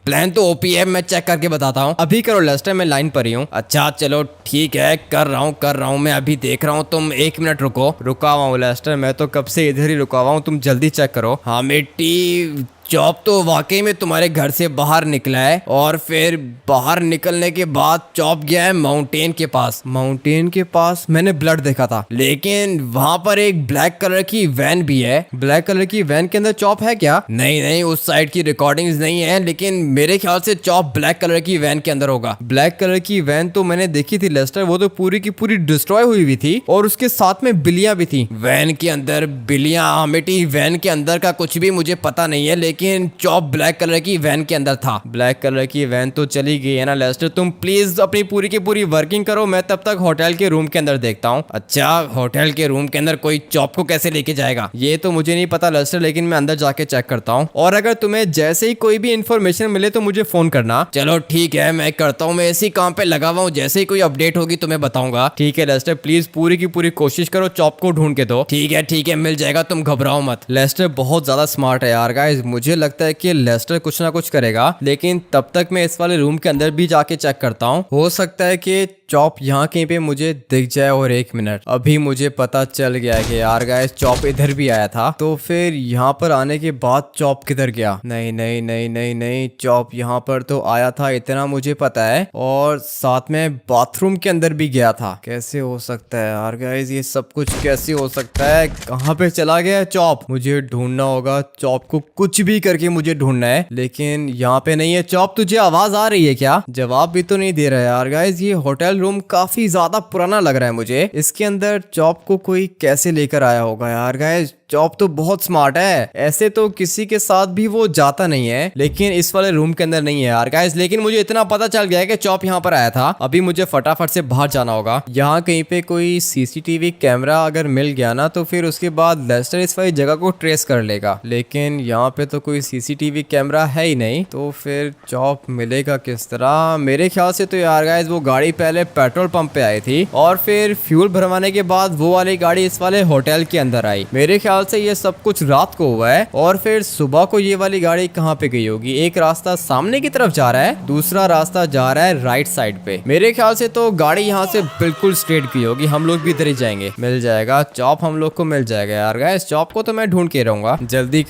प्लान तो ओपी है, मैं चेक करके बताता हूँ। अभी करो लेस्टर, मैं लाइन पर ही हूँ। अच्छा चलो ठीक है, कर रहा हूँ, मैं अभी देख रहा हूँ। तुम 1 मिनट रुको। रुका हुआ हूँ लेस्टर, मैं तो कब से इधर ही रुका हुआ हूँ, तुम जल्दी चेक करो। हाँ मिट्टी, चॉप तो वाकई में तुम्हारे घर से बाहर निकला है और फिर बाहर निकलने के बाद चॉप गया है माउंटेन के पास। माउंटेन के पास मैंने ब्लड देखा था, लेकिन वहां पर एक ब्लैक कलर की वैन भी है। ब्लैक कलर की वैन के अंदर चॉप है क्या? नहीं, उस साइड की रिकॉर्डिंग्स नहीं है, लेकिन मेरे ख्याल से चॉप ब्लैक कलर की वैन के अंदर होगा। ब्लैक कलर की वैन तो मैंने देखी थी लेस्टर, वो तो पूरी की पूरी डिस्ट्रॉय हुई हुई थी और उसके साथ में बिल्लियां भी थी। वैन के अंदर बिल्लियां? मिट्टी, वैन के अंदर का कुछ भी मुझे पता नहीं है, लेकिन लेकिन चॉप ब्लैक कलर की वैन के अंदर था। ब्लैक कलर की वैन तो चली गई है ना लेस्टर, तुम प्लीज अपनी पूरी की पूरी वर्किंग करो, मैं तब तक होटल के रूम के अंदर देखता हूँ। अच्छा, होटल के रूम के अंदर कोई चॉप को कैसे लेके जाएगा? ये तो मुझे नहीं पता लेस्टर, लेकिन मैं अंदर जाके चेक करता हूँ, और अगर तुम्हें जैसे ही कोई भी इन्फॉर्मेशन मिले तो मुझे फोन करना। चलो ठीक है, मैं करता हूँ, मैं इसी काम पे लगा हुआ हूँ, जैसे ही कोई अपडेट होगी तो मैं बताऊंगा। ठीक है लेस्टर, प्लीज पूरी की पूरी कोशिश करो, चॉप को ढूंढ के दो। ठीक है, मिल जाएगा, तुम घबराओ मत। लेस्टर बहुत ज्यादा स्मार्ट है यार गाइस, मुझे लगता है कि लेस्टर कुछ ना कुछ करेगा, लेकिन तब तक मैं इस वाले रूम के अंदर भी जाके चेक करता हूँ। हो सकता है कि चॉप यहाँ कहीं पे मुझे दिख जाए। और 1 मिनट, अभी मुझे पता चल गया है कि यार गाइस चॉप इधर भी आया था। तो फिर यहाँ पर आने के बाद चॉप किधर गया? नहीं नहीं नहीं नहीं नहीं, चॉप यहाँ पर तो आया था, इतना मुझे पता है, और साथ में बाथरूम के अंदर भी गया था। कैसे हो सकता है यार गाइस, ये सब कुछ कैसे हो सकता है? कहाँ पे चला गया है चॉप? मुझे ढूंढना होगा चॉप को, कुछ भी करके मुझे ढूंढना है, लेकिन यहाँ पे नहीं है। चॉप तुझे आवाज आ रही है क्या? जवाब भी तो नहीं दे रहा है यार गाइस। ये होटल रूम काफी ज्यादा पुराना लग रहा है मुझे, इसके अंदर चॉप को कोई कैसे लेकर आया होगा यार गाइस। चॉप तो बहुत स्मार्ट है, ऐसे तो किसी के साथ भी वो जाता नहीं है, लेकिन इस वाले रूम के अंदर नहीं है यार गाइस। लेकिन मुझे इतना पता चल गया है कि चॉप यहाँ पर आया था। अभी मुझे फटाफट से बाहर जाना होगा। यहाँ कहीं पे कोई सीसीटीवी कैमरा अगर मिल गया ना, तो फिर उसके बाद लेस्टर इस वाली जगह को ट्रेस कर लेगा, लेकिन यहाँ पे तो कोई सीसीटीवी कैमरा है ही नहीं, तो फिर चॉप मिलेगा किस तरह? मेरे ख्याल से तो यार गाइस वो गाड़ी पहले पेट्रोल पंप पे आई थी, और फिर फ्यूल भरवाने के बाद वो वाली गाड़ी इस वाले होटल के अंदर आई। मेरे ख्याल से ये सब कुछ रात को हुआ है, और फिर सुबह को ये वाली गाड़ी कहाँ पे गई होगी? एक रास्ता सामने की तरफ जा रहा है, दूसरा रास्ता जा रहा है राइट साइड पे। मेरे ख्याल से तो गाड़ी यहाँ से बिल्कुल स्ट्रेट गई होगी, हम लोग भी इधर ही जाएंगे। मिल जाएगा चॉप, हम लोग को मिल जाएगा यार गाइस। चॉप को तो मैं ढूंढ के रहूंगा। जल्दी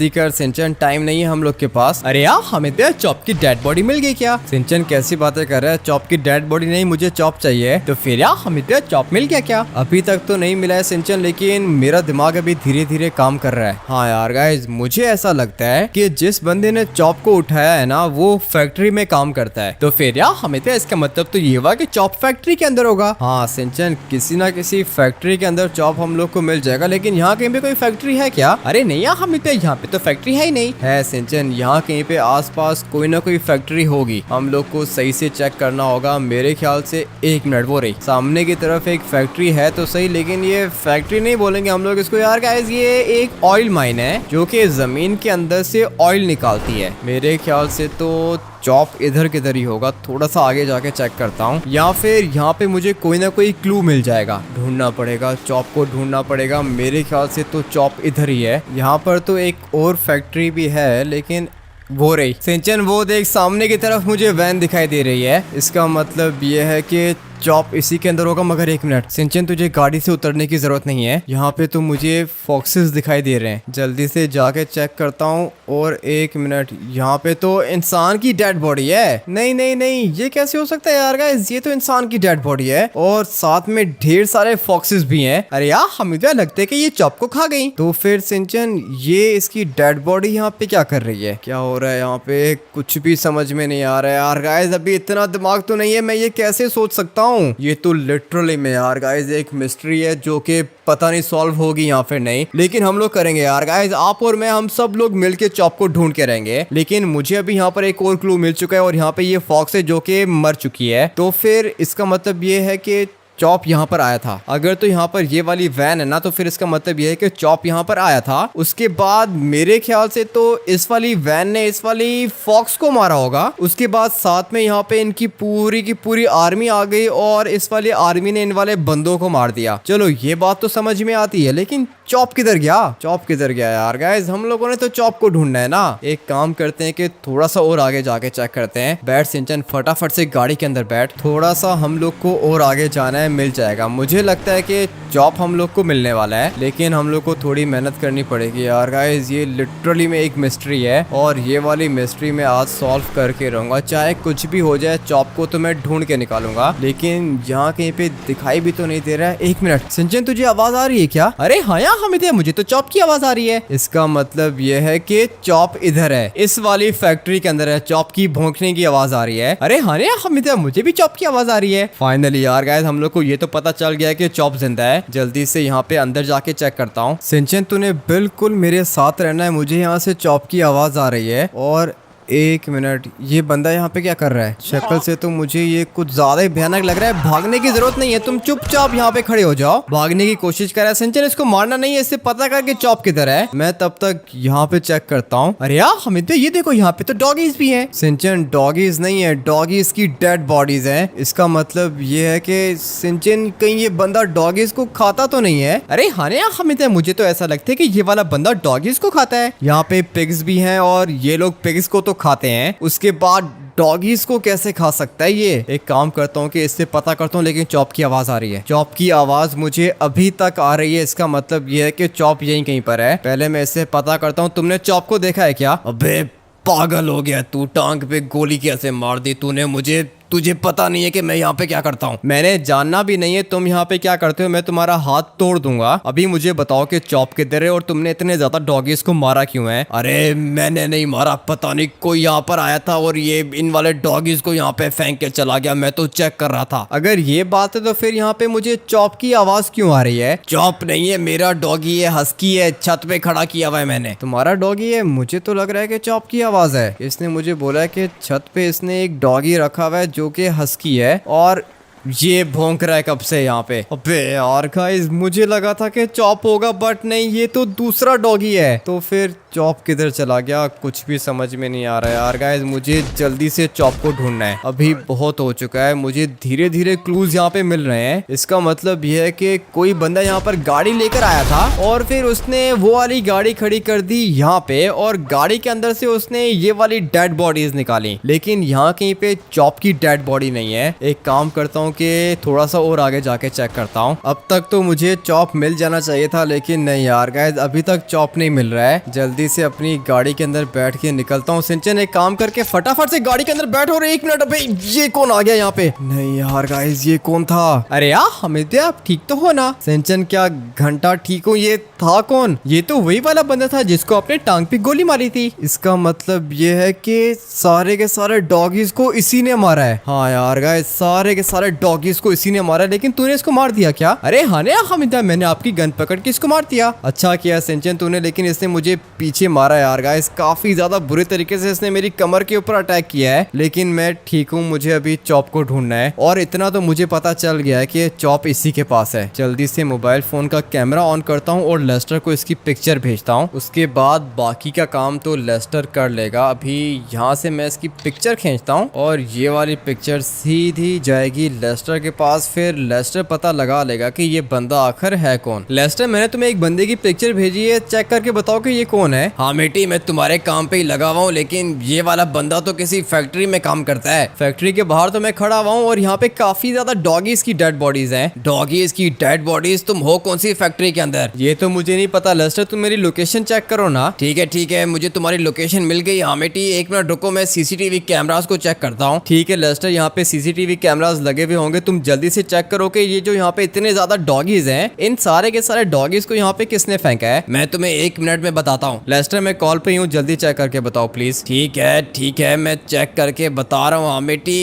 कर सिंचन, टाइम नहीं है हम लोग के पास। अरे यार हमें तो चॉप की डेड बॉडी मिल गई क्या? सिंचन कैसी बातें कर रहा है? चॉप की डेड बॉडी नहीं, मुझे चॉप चाहिए। तो फिर यार हमें तो चॉप मिल गया क्या? अभी तक तो नहीं मिला है सिंचन, लेकिन मेरा दिमाग अभी धीरे धीरे काम कर रहा है। हाँ यार गाइस, मुझे ऐसा लगता है कि जिस बंदे ने चॉप को उठाया है ना, वो फैक्ट्री में काम करता है। तो फिर यार हमें तो इसका मतलब तो ये हुआ कि चॉप फैक्ट्री के अंदर होगा। हाँ सिंचन, किसी ना किसी फैक्ट्री के अंदर चॉप हम लोग को मिल जाएगा, लेकिन यहाँ कहीं पे कोई फैक्ट्री है क्या? अरे नहीं यार, हमें तो यहाँ पे तो फैक्ट्री है ही नहीं। है सिंचन, यहाँ कहीं पे आसपास कोई ना कोई फैक्ट्री होगी, हम लोग को सही से चेक करना होगा। मेरे ख्याल से 1 मिनट, वो रही सामने की तरफ एक फैक्ट्री है तो सही, लेकिन ये फैक्ट्री नहीं बोलेंगे हम लोग इसको यार गाइस, ये एक ऑयल माइन है जो कि जमीन के अंदर से ऑयल निकालती है। मेरे ख्याल से तो चॉप इधर किधर ही होगा, थोड़ा सा आगे जाके चेक करता हूँ, या फिर यहाँ पे मुझे कोई ना कोई क्लू मिल जाएगा। ढूंढना पड़ेगा, चॉप को ढूंढना पड़ेगा। मेरे ख्याल से तो चॉप इधर ही है। यहाँ पर तो एक और फैक्ट्री भी है, लेकिन वो रही सिंचन, वो देख सामने की तरफ मुझे वैन दिखाई दे रही है। इसका मतलब ये है कि चॉप इसी के अंदर होगा। मगर 1 मिनट सिंचन, तुझे गाड़ी से उतरने की जरूरत नहीं है, यहाँ पे तो मुझे फॉक्सेस दिखाई दे रहे हैं। जल्दी से जाके चेक करता हूँ। और 1 मिनट, यहाँ पे तो इंसान की डेड बॉडी है। नहीं नहीं नहीं, ये कैसे हो सकता है यार गाइस? ये तो इंसान की डेड बॉडी है, और साथ में ढेर सारे फॉक्सेस भी हैं। अरे यार हमें तो लगता है कि ये चॉप को खा गई। तो फिर सिंचन, ये इसकी डेड बॉडी यहाँ पे क्या कर रही है? क्या हो रहा है यहाँ पे? कुछ भी समझ में नहीं आ रहा है यार गाइस। अभी इतना दिमाग तो नहीं है, मैं ये कैसे सोच सकता हूँ? ये तो लिटरली में यार गाइस एक मिस्ट्री है जो कि पता नहीं सॉल्व होगी या फिर नहीं, लेकिन हम लोग करेंगे यार गाइस। आप और मैं, हम सब लोग मिलके चॉप को ढूंढ के रहेंगे। लेकिन मुझे अभी यहाँ पर एक और क्लू मिल चुका है, और यहाँ पे ये फॉक्स है जो कि मर चुकी है। तो फिर इसका मतलब ये है कि चॉप यहाँ पर आया था। अगर तो यहाँ पर ये वाली वैन है ना, तो फिर इसका मतलब ये है कि चॉप यहाँ पर आया था। उसके बाद मेरे ख्याल से तो इस वाली वैन ने इस वाली फॉक्स को मारा होगा। उसके बाद साथ में यहाँ पे इनकी पूरी की पूरी आर्मी आ गई, और इस वाली आर्मी ने इन वाले बंदों को मार दिया। चलो ये बात तो समझ में आती है, लेकिन चॉप किधर गया? चॉप किधर गया यार गाइस? हम लोगों ने तो चॉप को ढूंढना है ना। एक काम करते हैं कि थोड़ा सा और आगे जाके चेक करते हैं। बैठ सिंचन, फटाफट से गाड़ी के अंदर बैठ। थोड़ा सा हम लोग को और आगे जाना है, मिल जाएगा। मुझे लगता है कि चॉप हम लोग को मिलने वाला है, लेकिन हम लोग को थोड़ी मेहनत करनी पड़ेगी यार गाइस। ये लिटरली में एक मिस्ट्री है, और ये वाली मिस्ट्री में आज सॉल्व करके रहूंगा। चाहे कुछ भी हो जाए, चॉप को तो मैं ढूंढ के निकालूंगा। लेकिन यहाँ कहीं पे दिखाई भी तो नहीं दे रहा है। 1 मिनट सिंचन, तुझे आवाज आ रही है क्या? अरे हाँ यार हमें, मुझे तो चॉप की आवाज आ रही है। इसका मतलब ये है कि चॉप इधर है, इस वाली फैक्ट्री के अंदर है। चॉप की भौंकने की आवाज आ रही है। अरे हाँ यार हमें, मुझे भी चॉप की आवाज आ रही है। फाइनली यार गाइस, हम लोग को को ये तो पता चल गया है कि चॉप जिंदा है। जल्दी से यहाँ पे अंदर जाके चेक करता हूँ। सिंचन तूने बिल्कुल मेरे साथ रहना है, मुझे यहाँ से चॉप की आवाज आ रही है। और 1 मिनट, ये बंदा यहाँ पे क्या कर रहा है? शक्ल से तो मुझे ये कुछ ज्यादा ही भयानक लग रहा है। भागने की जरूरत नहीं है, तुम चुपचाप यहाँ पे खड़े हो जाओ। भागने की कोशिश कर रहा है सिंचन, इसको मारना नहीं है, इससे पता कर कि चॉप किधर है। मैं तब तक यहाँ पे चेक करता हूँ। अरे यार हमिद ये देखो, यहाँ पे तो डॉगीज भी हैं। सिंचन डॉगीज नहीं है, डॉगीज की डेड बॉडीज है। इसका मतलब ये है कि सिंचन कहीं ये बंदा डॉगीज को खाता तो नहीं है। अरे हाँ यार हमिद, मुझे तो ऐसा लगता है कि ये वाला बंदा डॉगीज को खाता है। यहाँ पे पिग्स भी हैं और ये लोग पिग्स को तो खाते हैं, उसके बाद डॉगीज को कैसे खा सकता है ये? एक काम करता हूँ कि इससे पता करता हूँ। लेकिन चॉप की आवाज आ रही है, चॉप की आवाज मुझे अभी तक आ रही है। इसका मतलब ये है कि चॉप यहीं कहीं पर है। पहले मैं इससे पता करता हूँ। तुमने चॉप को देखा है क्या? अबे पागल हो गया तू, टांग पे गोली कैसे मार दी तूने मुझे? तुझे पता नहीं है कि मैं यहाँ पे क्या करता हूँ? मैंने जानना भी नहीं है तुम यहाँ पे क्या करते हो। मैं तुम्हारा हाथ तोड़ दूंगा। अभी मुझे बताओ कि चॉप किधर है और तुमने इतने ज्यादा डॉगीज को मारा क्यों है? अरे मैंने नहीं मारा, पता नहीं कोई यहाँ पर आया था और ये इन वाले डॉगीज को यहाँ पे फेंक के चला गया। मैं तो चेक कर रहा था। अगर ये बात है तो फिर यहाँ पे मुझे चॉप की आवाज क्यों आ रही है? चॉप नहीं है, मेरा डॉगी है, हस्की है, छत पे खड़ा किया हुआ है मैंने। तुम्हारा डॉगी है? मुझे तो लग रहा है कि चॉप की आवाज है। इसने मुझे बोला है कि छत पे इसने एक डॉगी रखा हुआ है जो कि हस्की है और ये भौंक रहा है कब से यहाँ पे। अबे यार गाइस, मुझे लगा था कि चॉप होगा बट नहीं, ये तो दूसरा डॉगी है। तो फिर चॉप किधर चला गया? कुछ भी समझ में नहीं आ रहा है यार गाइस। मुझे जल्दी से चॉप को ढूंढना है। अभी बहुत हो चुका है, मुझे धीरे धीरे क्लूज यहाँ पे मिल रहे हैं। इसका मतलब ये है कि कोई बंदा यहाँ पर गाड़ी लेकर आया था और फिर उसने वो वाली गाड़ी खड़ी कर दी यहाँ पे और गाड़ी के अंदर से उसने ये वाली डेड बॉडीज निकाली। लेकिन यहाँ कहीं पे चॉप की डेड बॉडी नहीं है। एक काम करता हूँ कि थोड़ा सा और आगे जाके चेक करता हूँ। अब तक तो मुझे चॉप मिल जाना चाहिए था, लेकिन नहीं यार गाइस, अभी तक चॉप नहीं मिल रहा है। जल्दी से अपनी गाड़ी के अंदर बैठ के निकलता हूँ। सिंचन एक काम करके फटाफट से गाड़ी के अंदर बैठो। और 1 मिनट, अबे ये कौन आ गया यहाँ पे? नहीं यार गाइस, ये कौन था? अरे यार हमिद, आप ठीक तो हो ना? सिंचन क्या घंटा ठीक हो? ये था कौन? ये तो वही वाला बंदा था जिसको अपने टांग पे गोली मारी थी। इसका मतलब ये है कि सारे के सारे डॉगीज को इसी ने मारा है। हाँ यार गाइस, सारे के सारे डॉगीज को इसी ने मारा। लेकिन तूने इसको मार दिया क्या? अरे हाँ हमिदा, मैंने आपकी गन पकड़ के इसको मार दिया। अच्छा किया सिंचन तूने, लेकिन इसने मुझे पीछे मारा यार गाइस। काफी ज्यादा बुरे तरीके से इसने मेरी कमर के ऊपर अटैक किया है। लेकिन मैं ठीक हूँ, मुझे अभी चॉप को ढूंढना है। और इतना तो मुझे पता चल गया है कि चॉप इसी के पास है। जल्दी से मोबाइल फोन का कैमरा ऑन करता हूँ और लेस्टर को इसकी पिक्चर भेजता हूँ। उसके बाद बाकी का काम तो लेस्टर कर लेगा। अभी यहाँ से मैं इसकी पिक्चर खींचता हूँ और ये वाली पिक्चर सीधी जाएगी लेस्टर के पास। फिर लेस्टर पता लगा लेगा कि ये बंदा आखिर है कौन। लेस्टर, मैंने तुम्हें एक बंदे की पिक्चर भेजी है, चेक करके बताओ कि ये कौन है। हाँ बेटी, मैं तुम्हारे काम पे ही लगा हुआ हूँ, लेकिन ये वाला बंदा तो किसी फैक्ट्री में काम करता है। फैक्ट्री के बाहर तो मैं खड़ा हुआ हूँ और यहाँ पे काफी ज्यादा डॉगीज की डेड बॉडीज हैं। डॉगीज की डेड बॉडीज? तुम हो कौन सी फैक्ट्री के अंदर? ये तो मुझे नहीं पता लेस्टर, तुम मेरी लोकेशन चेक करो ना। ठीक है, मुझे तुम्हारी लोकेशन मिल गई। हाँ बेटी, 1 मिनट रुको, मैं सीसीटीवी कैमरास को चेक करता हूँ। ठीक है लेस्टर, यहाँ पे सीसीटीवी कैमरास लगे हुए होंगे, तुम जल्दी से चेक करो कि ये जो यहाँ पे इतने ज्यादा डॉगीज हैं, इन सारे के सारे डॉगीज को यहाँ पे किसने फेंका है। मैं तुम्हें 1 मिनट में बताता हूँ। लेस्टर, मैं कॉल पे हूँ, जल्दी चेक करके बताओ प्लीज। ठीक है, मैं चेक करके बता रहा हूँ। हाँ बेटी,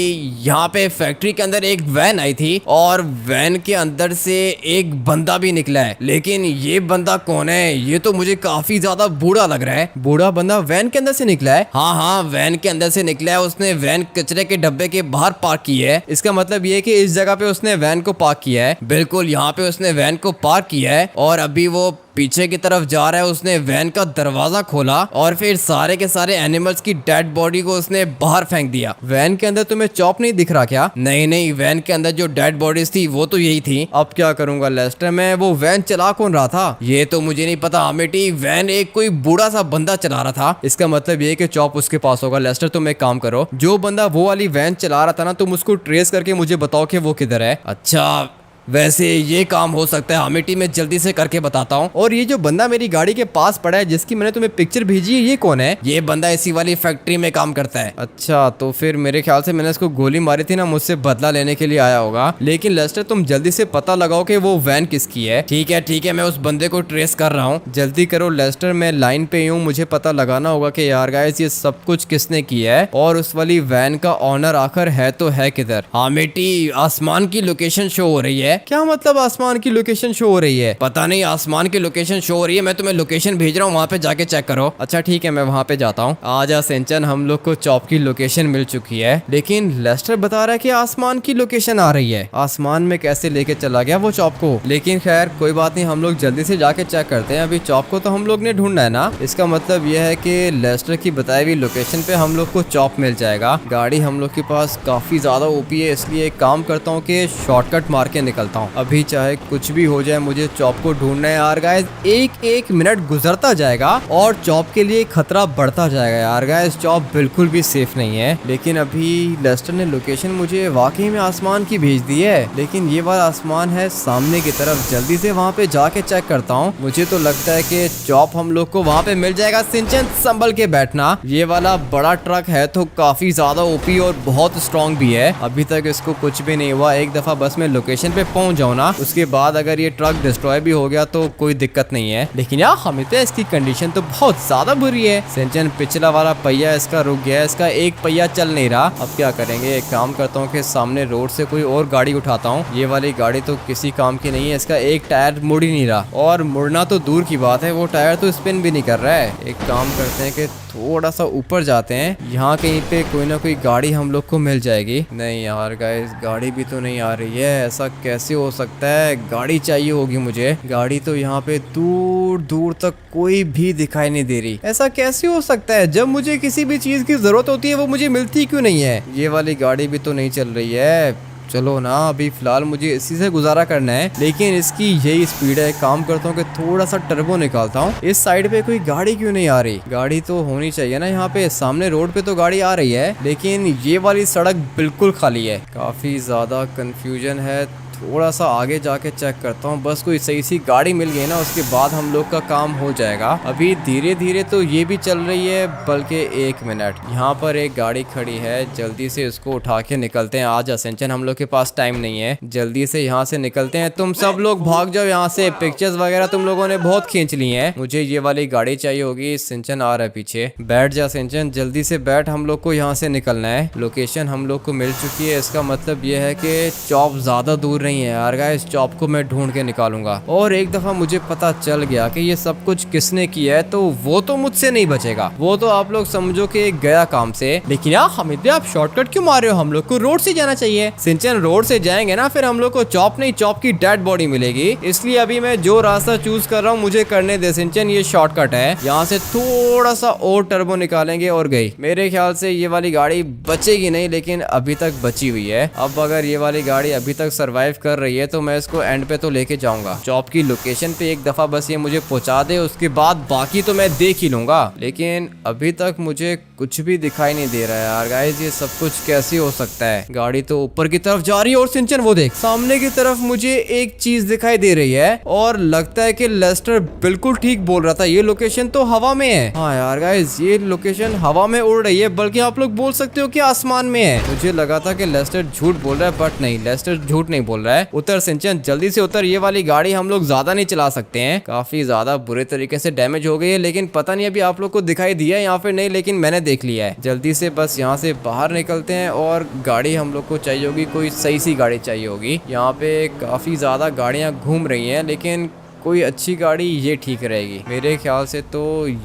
यहाँ पे फैक्ट्री के अंदर एक वैन आई थी और वैन के अंदर से एक बंदा भी निकला है। लेकिन ये बंदा कौन है? ये तो मुझे काफी ज्यादा बूढ़ा लग रहा है। बूढ़ा बंदा वैन के अंदर से निकला है? हाँ, वैन के अंदर से निकला है। उसने वैन कचरे के डब्बे के बाहर पार्क की है। इसका मतलब ये है कि इस जगह पे उसने वैन को पार्क किया है। बिल्कुल, यहाँ पे उसने वैन को पार्क किया है और अभी वो पीछे की तरफ जा रहा है। उसने वैन का दरवाजा खोला और फिर सारे के सारे एनिमल्स की डेड बॉडी को उसने बाहर फेंक दिया। वैन के अंदर तुम्हें चॉप नहीं दिख रहा क्या? नहीं, वैन के अंदर जो डेड बॉडीज थी वो तो यही थी। अब क्या करूंगा लेस्टर, मैं वो वैन चला कौन रहा था? ये तो मुझे नहीं पता अमेटी, वैन एक कोई बूढ़ा सा बंदा चला रहा था। इसका मतलब ये कि चॉप उसके पास होगा। लेस्टर, तुम एक काम करो, जो बंदा वो वाली वैन चला रहा था ना, तुम उसको ट्रेस करके मुझे बताओ कि वो किधर है। अच्छा, वैसे ये काम हो सकता है हामिटी, मैं जल्दी से करके बताता हूँ। और ये जो बंदा मेरी गाड़ी के पास पड़ा है जिसकी मैंने तुम्हें पिक्चर भेजी है, ये कौन है? ये बंदा इसी वाली फैक्ट्री में काम करता है। अच्छा, तो फिर मेरे ख्याल से मैंने इसको गोली मारी थी ना, मुझसे बदला लेने के लिए आया होगा। लेकिन लेस्टर तुम जल्दी से पता लगाओ कि वो वैन किसकी है। ठीक है, मैं उस बंदे को ट्रेस कर रहा हूँ। जल्दी करो लेस्टर, मैं लाइन पे हूँ, मुझे पता लगाना होगा कि यार गाइस ये सब कुछ किसने किया है और उस वाली वैन का ऑनर आखिर है तो है किधर। हामिटी, आसमान की लोकेशन शो हो रही है। क्या मतलब आसमान की लोकेशन शो हो रही है? पता नहीं, आसमान की लोकेशन शो हो रही है। मैं तुम्हें लोकेशन भेज रहा हूँ, वहाँ पे जाके चेक करो। अच्छा ठीक है, मैं वहाँ पे जाता हूँ। आजा सिंचन, हम लोग को चॉप की लोकेशन मिल चुकी है, लेकिन लेस्टर बता रहा है कि आसमान की लोकेशन आ रही है। आसमान में कैसे लेके चला गया वो चॉप को? लेकिन खैर कोई बात नहीं, हम लोग जल्दी से जाके चेक करते हैं। अभी चॉप को तो हम लोग ने ढूंढना है ना। इसका मतलब यह है कि लेस्टर की बताई हुई लोकेशन पे हम लोग को चॉप मिल जाएगा। गाड़ी हम लोग के पास काफी ज्यादा ओपी है, इसलिए एक काम करता हूँ कि शॉर्टकट मार के निकलता हूँ। अभी चाहे कुछ भी हो जाए, मुझे चॉप को ढूंढना है यार गाइस। एक मिनट गुजरता जाएगा और चॉप के लिए खतरा बढ़ता जाएगा यार गाइस। चॉप बिल्कुल भी सेफ नहीं है। लेकिन अभी लेस्टर ने लोकेशन मुझे वाकई में आसमान की भेज दी है, लेकिन ये वाला आसमान है सामने की तरफ। जल्दी से वहाँ पे जाके चेक करता हूँ। मुझे तो लगता है कि चॉप हम लोग को वहाँ पे मिल जाएगा। सिंचन संभल के बैठना, ये वाला बड़ा ट्रक है तो काफी ज्यादा ओपी और बहुत स्ट्रॉन्ग भी है। अभी तक इसको कुछ भी नहीं हुआ। एक दफा बस मैं लोकेशन पे पहुंच जाऊँ ना, उसके बाद अगर ये ट्रक डिस्ट्रॉय भी हो गया तो कोई दिक्कत नहीं है। लेकिन यार हमें तो इसकी कंडीशन तो बहुत ज्यादा बुरी है। सिंचन पिछला वाला पहिया इसका रुक गया है, इसका एक पहिया चल नहीं रहा। अब क्या करेंगे? एक काम करता हूँ कि सामने रोड से कोई और गाड़ी उठाता हूँ। ये वाली गाड़ी तो किसी काम की नहीं है, इसका एक टायर मुड़ ही नहीं रहा, और मुड़ना तो दूर की बात है, वो टायर तो स्पिन भी नहीं कर रहा है। एक काम करते हैं कि थोड़ा सा ऊपर जाते हैं, यहाँ कहीं पे कोई ना कोई गाड़ी हम लोग को मिल जाएगी। नहीं यार गाइस, गाड़ी भी तो नहीं आ रही है। ऐसा कैसे हो सकता है? गाड़ी चाहिए होगी मुझे। गाड़ी तो यहाँ पे दूर दूर तक कोई भी दिखाई नहीं दे रही। ऐसा कैसे हो सकता है? जब मुझे किसी भी चीज की जरूरत होती है वो मुझे मिलती क्यों नहीं है? ये वाली गाड़ी भी तो नहीं चल रही है। चलो ना, अभी फिलहाल मुझे इसी से गुजारा करना है, लेकिन इसकी यही स्पीड है। काम करता हूँ कि थोड़ा सा टर्बो निकालता हूँ। इस साइड पे कोई गाड़ी क्यों नहीं आ रही? गाड़ी तो होनी चाहिए ना यहाँ पे। सामने रोड पे तो गाड़ी आ रही है, लेकिन ये वाली सड़क बिल्कुल खाली है। काफी ज्यादा कंफ्यूजन है। थोड़ा सा आगे जाके चेक करता हूँ। बस कोई सही सी गाड़ी मिल गई ना, उसके बाद हम लोग का काम हो जाएगा। अभी धीरे धीरे तो ये भी चल रही है, बल्कि एक मिनट, यहाँ पर एक गाड़ी खड़ी है। जल्दी से इसको उठा के निकलते हैं। आज सिंचन, हम लोग के पास टाइम नहीं है, जल्दी से यहाँ से निकलते हैं। तुम सब लोग भाग जाओ यहाँ से। पिक्चर्स वगैरह तुम लोगों ने बहुत खींच ली हैं। मुझे ये वाली गाड़ी चाहिए होगी। सिंचन आ रहा है पीछे। बैठ जा सिंचन, जल्दी से बैठ। हम लोग को यहाँ से निकलना है। लोकेशन हम लोग को मिल चुकी है। इसका मतलब ये है कि चॉप ज्यादा दूर नहीं है यार गाइस। चॉप को मैं ढूंढ के निकालूंगा। और एक दफा मुझे पता चल गया कि ये सब कुछ किसने किया है, तो वो तो मुझसे नहीं बचेगा। वो तो आप लोग समझो कि गया काम से। लेकिन यार हमिद, आप शॉर्टकट क्यों मार रहे हो? हम लोग को रोड से जाना चाहिए। सिंचन, रोड से जाएंगे ना फिर हम लोग को चॉप नहीं, चॉप की डेड बॉडी मिलेगी। इसलिए अभी मैं जो रास्ता चूज कर रहा हूँ मुझे करने दे सिंचन। ये शॉर्टकट है। यहाँ से थोड़ा सा और टर्बो निकालेंगे और गई। मेरे ख्याल से ये वाली गाड़ी बचेगी नहीं, लेकिन अभी तक बची हुई है। अब अगर ये वाली गाड़ी अभी तक सर्वाइव कर रही है तो मैं इसको एंड पे तो लेके जाऊंगा। चॉप की लोकेशन पे एक दफा बस ये मुझे पहुंचा दे, उसके बाद बाकी तो मैं देख ही लूंगा। लेकिन अभी तक मुझे कुछ भी दिखाई नहीं दे रहा है यार गाइस। ये सब कुछ कैसे हो सकता है? गाड़ी तो ऊपर की तरफ जा रही है और सिंचन वो देख, सामने की तरफ मुझे एक चीज दिखाई दे रही है और लगता है कि लेस्टर बिल्कुल ठीक बोल रहा था। ये लोकेशन तो हवा में है। हाँ यार गाइस, ये लोकेशन हवा में उड़ रही है, बल्कि आप लोग बोल सकते हो कि आसमान में है। मुझे लगा था कि लेस्टर झूठ बोल रहा है, बट नहीं, लेस्टर झूठ नहीं बोल रहा है। उतर सिंचन, जल्दी से उतर। ये वाली गाड़ी हम लोग ज्यादा नहीं चला सकते हैं, काफी ज्यादा बुरे तरीके से डैमेज हो गई है। लेकिन पता नहीं अभी आप लोग को दिखाई दिया है या फिर नहीं, लेकिन मैंने देख लिया है। जल्दी से बस यहाँ से बाहर निकलते हैं और गाड़ी हम लोग को चाहिए होगी, कोई सही सी गाड़ी चाहिए होगी। यहाँ पे काफी ज्यादा गाड़ियाँ घूम रही हैं, लेकिन कोई अच्छी गाड़ी ये ठीक रहेगी मेरे ख्याल से। तो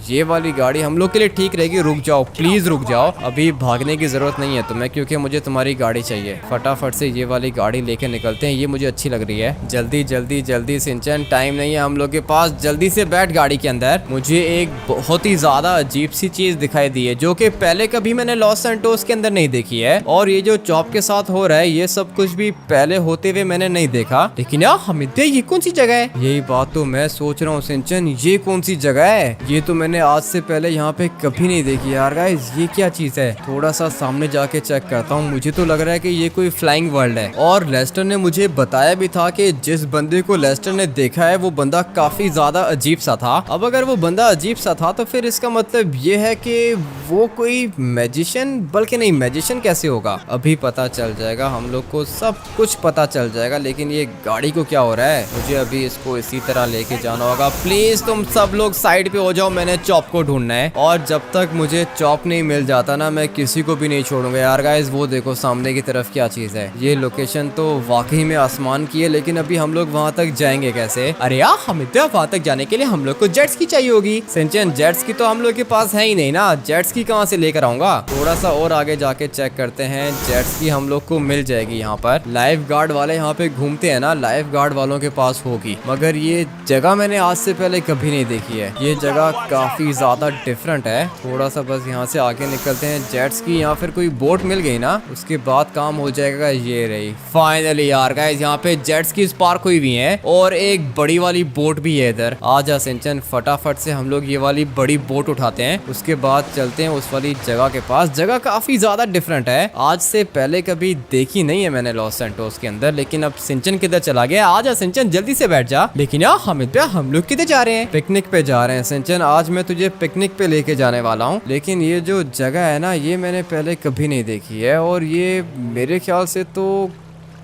ये वाली गाड़ी हम लोग के लिए ठीक रहेगी। रुक जाओ प्लीज, रुक जाओ। अभी भागने की जरूरत नहीं है तुम्हें, क्योंकि मुझे तुम्हारी गाड़ी चाहिए। फटाफट से ये वाली गाड़ी लेके निकलते हैं, ये मुझे अच्छी लग रही है। जल्दी जल्दी जल्दी सिंचन, टाइम नहीं है हम लोग के पास। जल्दी से बैठ गाड़ी के अंदर। मुझे एक बहुत ही ज्यादा अजीब सी चीज दिखाई दी है, जो कि पहले कभी मैंने लॉस सैंटोस के अंदर नहीं देखी है। और ये जो चॉप के साथ हो रहा है, ये सब कुछ भी पहले होते हुए मैंने नहीं देखा। लेकिन यार हमिद, ये कौन सी जगह है? यही बात तो मैं सोच रहा हूँ सिंचन, ये कौन सी जगह है? ये तो मैंने आज से पहले यहाँ पे कभी नहीं देखी यार गाइस। ये क्या चीज है? थोड़ा सा सामने जाके चेक करता हूँ। मुझे तो लग रहा है कि ये कोई फ्लाइंग वर्ल्ड है। और लेस्टर ने मुझे बताया भी था कि जिस बंदे को लेस्टर ने देखा है वो बंदा काफी ज्यादा अजीब सा था। अब अगर वो बंदा अजीब सा था तो फिर इसका मतलब ये है कि वो कोई मैजिशियन, बल्कि नहीं, मैजिशियन कैसे होगा? अभी पता चल जाएगा, हम लोग को सब कुछ पता चल जाएगा। लेकिन ये गाड़ी को क्या हो रहा है? मुझे अभी इसको इसी तरह लेके जाना होगा। प्लीज तुम सब लोग साइड पे हो जाओ, मैंने चॉप को ढूंढना है। और जब तक मुझे चॉप नहीं मिल जाता ना, मैं किसी को भी नहीं छोड़ूंगा यार गाइस। वो देखो सामने की तरफ क्या चीज है। ये लोकेशन तो वाकई में आसमान की है, लेकिन अभी हम लोग वहां तक जाएंगे कैसे? अरे यार, हमें तो वहां तक जाने के लिए हम लोग को जेट्स की चाहिए होगी। सिंचन, जेट्स की तो हम लोग के पास है ही नहीं ना। जेट्स की कहाँ से लेकर आऊंगा? थोड़ा सा और आगे जाके चेक करते हैं। जेट्स की हम लोग को मिल जाएगी यहाँ पर। लाइफ गार्ड वाले यहाँ पे घूमते हैं ना, लाइफ गार्ड वालों के पास होगी। मगर ये जगह मैंने आज से पहले कभी नहीं देखी है। ये जगह काफी ज्यादा डिफरेंट है। थोड़ा सा बस यहाँ से आगे निकलते हैं। जेट्स की या फिर कोई बोट मिल गई ना, उसके बाद काम हो जाएगा। ये रही फाइनली यार गाइस, यहाँ पे जेट्स की पार्क हुई भी है और एक बड़ी वाली बोट भी है इधर। आजा सिंचन, फटाफट से हम लोग ये वाली बड़ी बोट उठाते हैं, उसके बाद चलते हैं उस वाली जगह के पास। जगह काफी ज्यादा डिफरेंट है, आज से पहले कभी देखी नहीं है मैंने लॉस सैंटोस के अंदर। लेकिन अब सिंचन किधर चला गया? आजा सिंचन, जल्दी से बैठ जा। लेकिन यार हामिद भैया, हम लोग किधर जा रहे हैं? पिकनिक पे जा रहे हैं सिंचन। आज मैं तुझे पिकनिक पे लेके जाने वाला हूँ। लेकिन ये जो जगह है ना, ये मैंने पहले कभी नहीं देखी है और ये मेरे ख्याल से तो